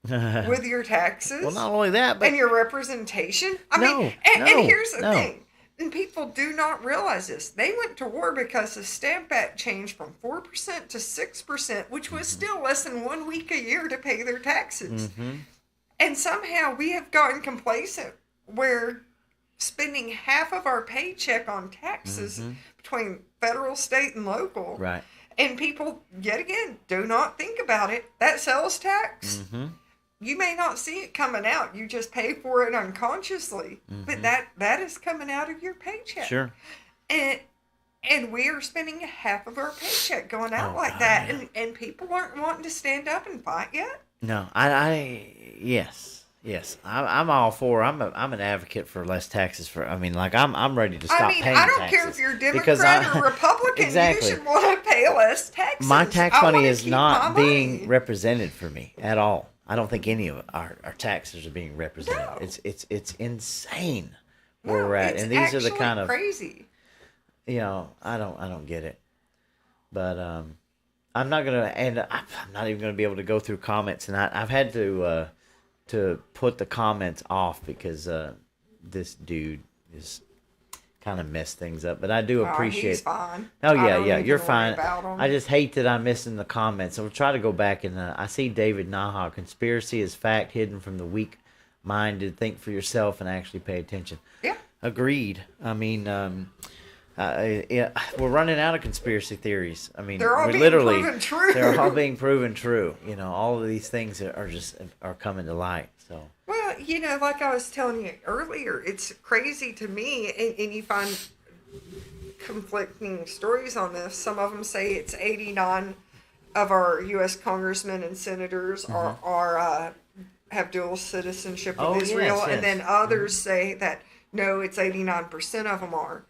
with your taxes? Well, not only that, but and your representation? And here's the thing. And people do not realize this. They went to war because the Stamp Act changed from 4% to 6%, which was still less than 1 week a year to pay their taxes. And somehow we have gotten complacent where spending half of our paycheck on taxes between federal, state, and local. Right. And people, yet again, do not think about it. That sales tax, you may not see it coming out. You just pay for it unconsciously. But that is coming out of your paycheck. Sure. And we are spending half of our paycheck going out that. Yeah. And people aren't wanting to stand up and fight yet. No, Yes, I'm all for. I'm an advocate for less taxes. I'm ready to stop paying taxes. I don't care if you're Democrat or Republican. Exactly. You should want to pay less taxes. My tax money is not being represented for me at all. I don't think any of our taxes are being represented. No. It's insane where we're at, and these are the kind of crazy. You know, I don't get it, but I'm not gonna, and I'm not even gonna be able to go through comments, and I've had to put the comments off because this dude is kind of messed things up. But I do appreciate. He's fine. Oh yeah, you're fine. I just hate that I'm missing the comments. So we'll try to go back and I see David Naha. Conspiracy is fact hidden from the weak-minded. Think for yourself and actually pay attention. Yeah. Agreed. I mean, we're running out of conspiracy theories. I mean, they're all being proven true. They're all being proven true. You know, all of these things are coming to light. So. Well, you know, like I was telling you earlier, it's crazy to me, and you find conflicting stories on this. Some of them say it's 89 of our U.S. congressmen and senators are have dual citizenship with Israel, yes. And then others say that no, it's 89% of them are.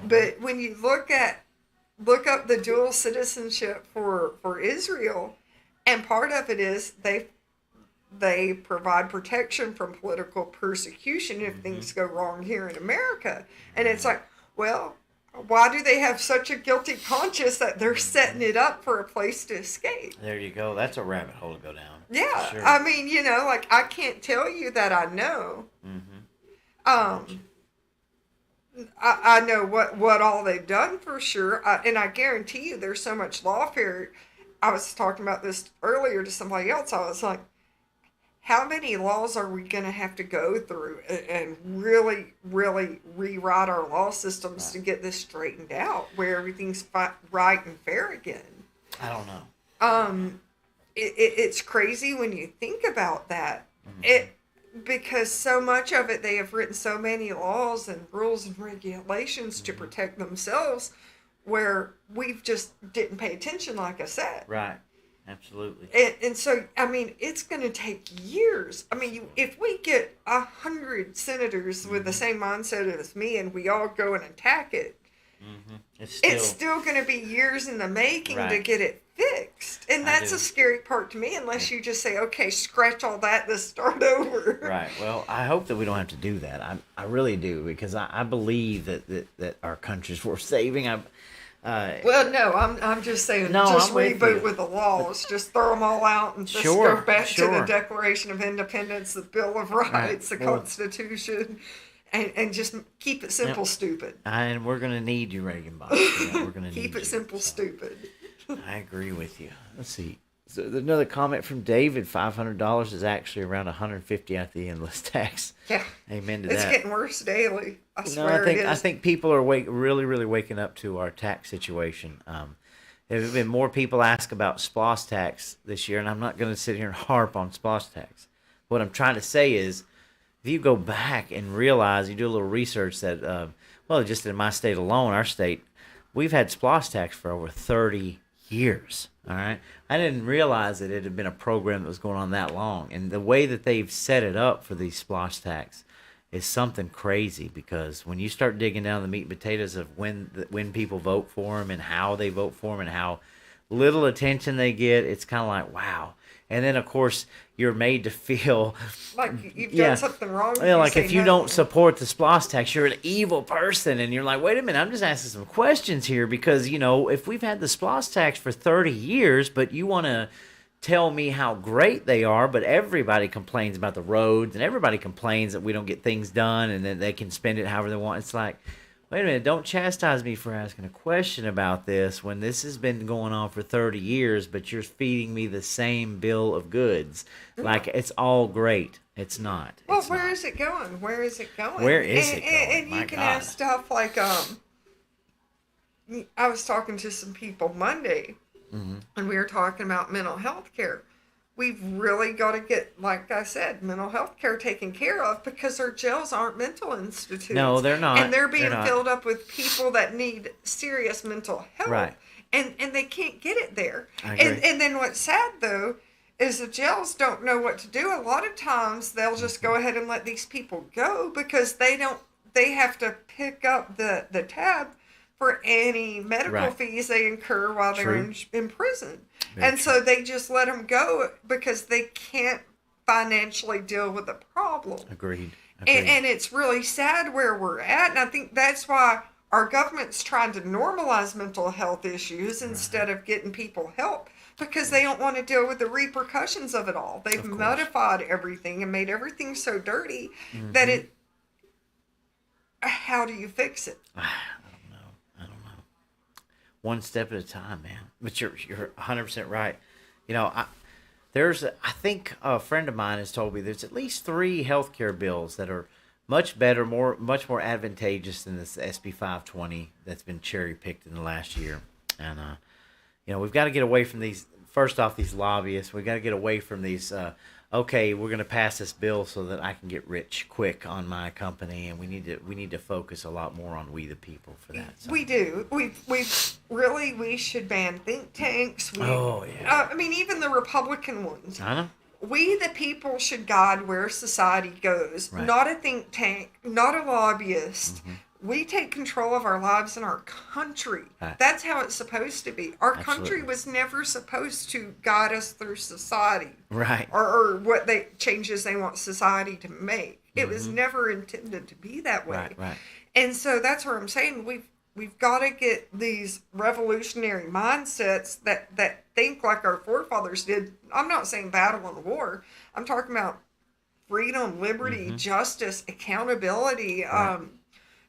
But when you look up the dual citizenship for Israel, and part of it is they provide protection from political persecution if things go wrong here in America. And it's like, well, why do they have such a guilty conscience that they're setting it up for a place to escape? There you go. That's a rabbit hole to go down. Yeah. Sure. I mean, you know, like, I can't tell you that I know. I know what all they've done for sure. And I guarantee you there's so much lawfare. I was talking about this earlier to somebody else. I was like, how many laws are we going to have to go through and really, really rewrite our law systems to get this straightened out where everything's right and fair again? I don't know. It's crazy when you think about that. Because so much of it, they have written so many laws and rules and regulations to protect themselves where we've just didn't pay attention, like I said. Right. Absolutely. And so, I mean, it's going to take years. I mean, if we get 100 senators with the same mindset as me and we all go and attack it, It's still going to be years in the making to Right. get it fixed. And that's a scary part to me, unless you just say, okay, scratch all that, let's start over. Right. Well, I hope that we don't have to do that. I really do, because I believe that our country's worth saving. Well, no, I'm just saying, No, just I'm with reboot you. with the laws. Just throw them all out and just Sure, go back to sure. the Declaration of Independence, the Bill of Rights, the Well, Constitution, and just keep it simple, stupid. and we're gonna need you, Reagan Box. Yeah, we're gonna Keep need it you, simple, so. stupid. I agree with you. Let's see. So there's another comment from David. $500 is actually around $150 at the endless tax. Yeah. Amen to It's that. getting worse daily. I No, swear it is. I think people are really waking up to our tax situation. There have been more people ask about SPLOST tax this year, and I'm not going to sit here and harp on SPLOST tax. What I'm trying to say is, if you go back and realize, you do a little research that, well, just in my state alone, our state, we've had SPLOST tax for over 30 years. All right, I didn't realize that it had been a program that was going on that long, and the way that they've set it up for these SPLOST tax is something crazy, because when you start digging down the meat and potatoes of when people vote for them and how they vote for them and how little attention they get, it's kind of like, wow. And then, of course, you're made to feel like you've done something wrong. Yeah, like say if you no. don't support the SPLOST tax, you're an evil person. And you're like, wait a minute, I'm just asking some questions here, because, if we've had the SPLOST tax for 30 years, but you want to tell me how great they are, but everybody complains about the roads and everybody complains that we don't get things done and that they can spend it however they want. It's like, wait a minute, don't chastise me for asking a question about this when this has been going on for 30 years, but you're feeding me the same bill of goods. Like, it's all great. It's not. Well, It's where not. is it going? Where is it going? Where is it going? And My you can God. ask stuff like, I was talking to some people Monday, and we were talking about mental health care. We've really got to get, like I said, mental health care taken care of, because our jails aren't mental institutes. No, they're not. And they're being They're not. filled up with people that need serious mental health. Right. And they can't get it there. I agree. And then what's sad, though, is the jails don't know what to do. A lot of times they'll just go ahead and let these people go, because they have to pick up the tab for any medical fees they incur while they're in prison. Very so they just let them go because they can't financially deal with the problem. Agreed. And it's really sad where we're at. And I think that's why our government's trying to normalize mental health issues instead of getting people help, because they don't want to deal with the repercussions of it all. They've modified everything and made everything so dirty that it... How do you fix it? I don't know. One step at a time, man. But you're 100% right. I think a friend of mine has told me there's at least 3 healthcare bills that are much better, much more advantageous than this SB 520 that's been cherry picked in the last year. And we've got to get away from these. First off, these lobbyists. We've got to get away from these. Okay, we're going to pass this bill so that I can get rich quick on my company, and we need to focus a lot more on we the people for that. So. We do. We should ban think tanks. Yeah. Even the Republican ones. I know. We the people should guide where society goes. Right. Not a think tank, not a lobbyist. We take control of our lives in our country. Right. That's how it's supposed to be. Our country Absolutely. was never supposed to guide us through society. Right. Or what changes they want society to make. It was never intended to be that way. Right. And so that's where I'm saying we've got to get these revolutionary mindsets that think like our forefathers did. I'm not saying battle and war. I'm talking about freedom, liberty, justice, accountability,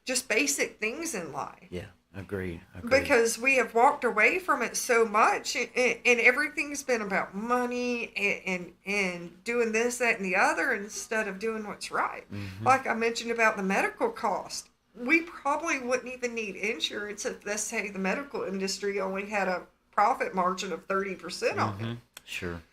just basic things in life. Yeah, agreed. Because we have walked away from it so much, and everything's been about money and doing this, that, and the other instead of doing what's right. Like I mentioned about the medical cost. We probably wouldn't even need insurance if, let's say, the medical industry only had a profit margin of 30% on it. Sure.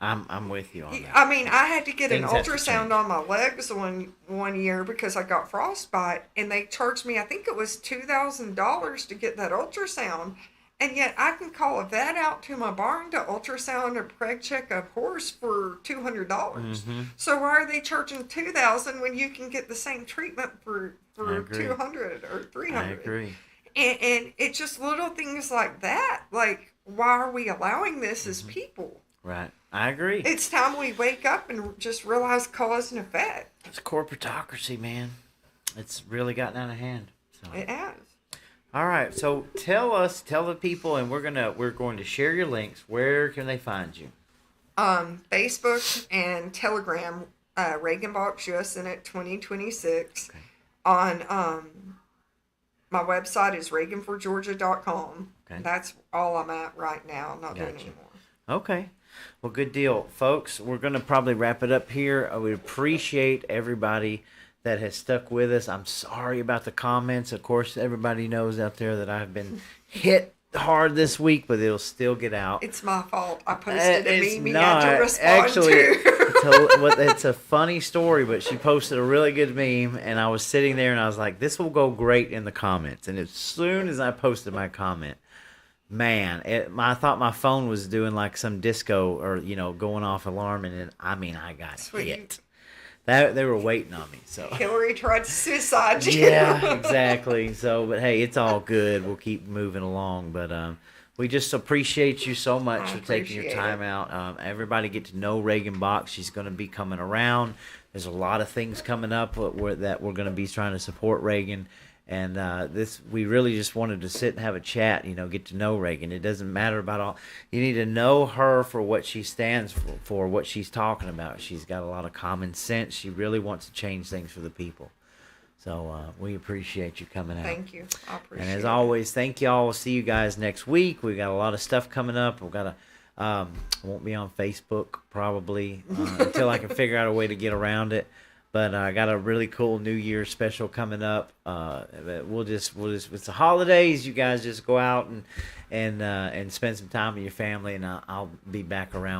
I'm with you on that. I had to get Things an have to ultrasound change. on my legs one year because I got frostbite, and they charged me, I think it was $2,000 to get that ultrasound. And yet I can call a vet out to my barn to ultrasound or preg check a horse for $200. So why are they charging $2,000 when you can get the same treatment for I agree. $200 or $300? I agree. And it's just little things like that. Like, why are we allowing this as people? Right. I agree. It's time we wake up and just realize cause and effect. It's corporatocracy, man. It's really gotten out of hand. So. It has. All right. So tell the people, and we're going to share your links. Where can they find you? Facebook and Telegram, Reagan Box US in it 2026. Okay. On my website is reaganforgeorgia.com. Okay. That's all I'm at right now. I'm not doing Gotcha. anymore. Okay. Well, good deal. Folks, we're going to probably wrap it up here. I would appreciate everybody that has stuck with us. I'm sorry about the comments. Of course, everybody knows out there that I've been hit hard this week, but it'll still get out. It's my fault. I posted a It's meme you not. had to respond Actually, to. it's a funny story, but she posted a really good meme, and I was sitting there, and I was like, this will go great in the comments. And as soon as I posted my comment, man, I thought my phone was doing like some disco or, going off alarm, and I got Sweet. hit. They were waiting on me, so. Hillary tried to suicide you. Yeah, exactly. So, but hey, it's all good. We'll keep moving along, but we just appreciate you so much for taking your time out. Everybody get to know Reagan Box. She's going to be coming around. There's a lot of things coming up that we're going to be trying to support Reagan. And we really just wanted to sit and have a chat, get to know Reagan. It doesn't matter about all. You need to know her for what she stands for what she's talking about. She's got a lot of common sense. She really wants to change things for the people. So we appreciate you coming out. Thank you. I appreciate it. And as always, thank y'all. We'll see you guys next week. We got a lot of stuff coming up. We've got I won't be on Facebook probably until I can figure out a way to get around it. But I got a really cool New Year's special coming up. We'll just it's the holidays. You guys just go out and spend some time with your family, and I'll be back around.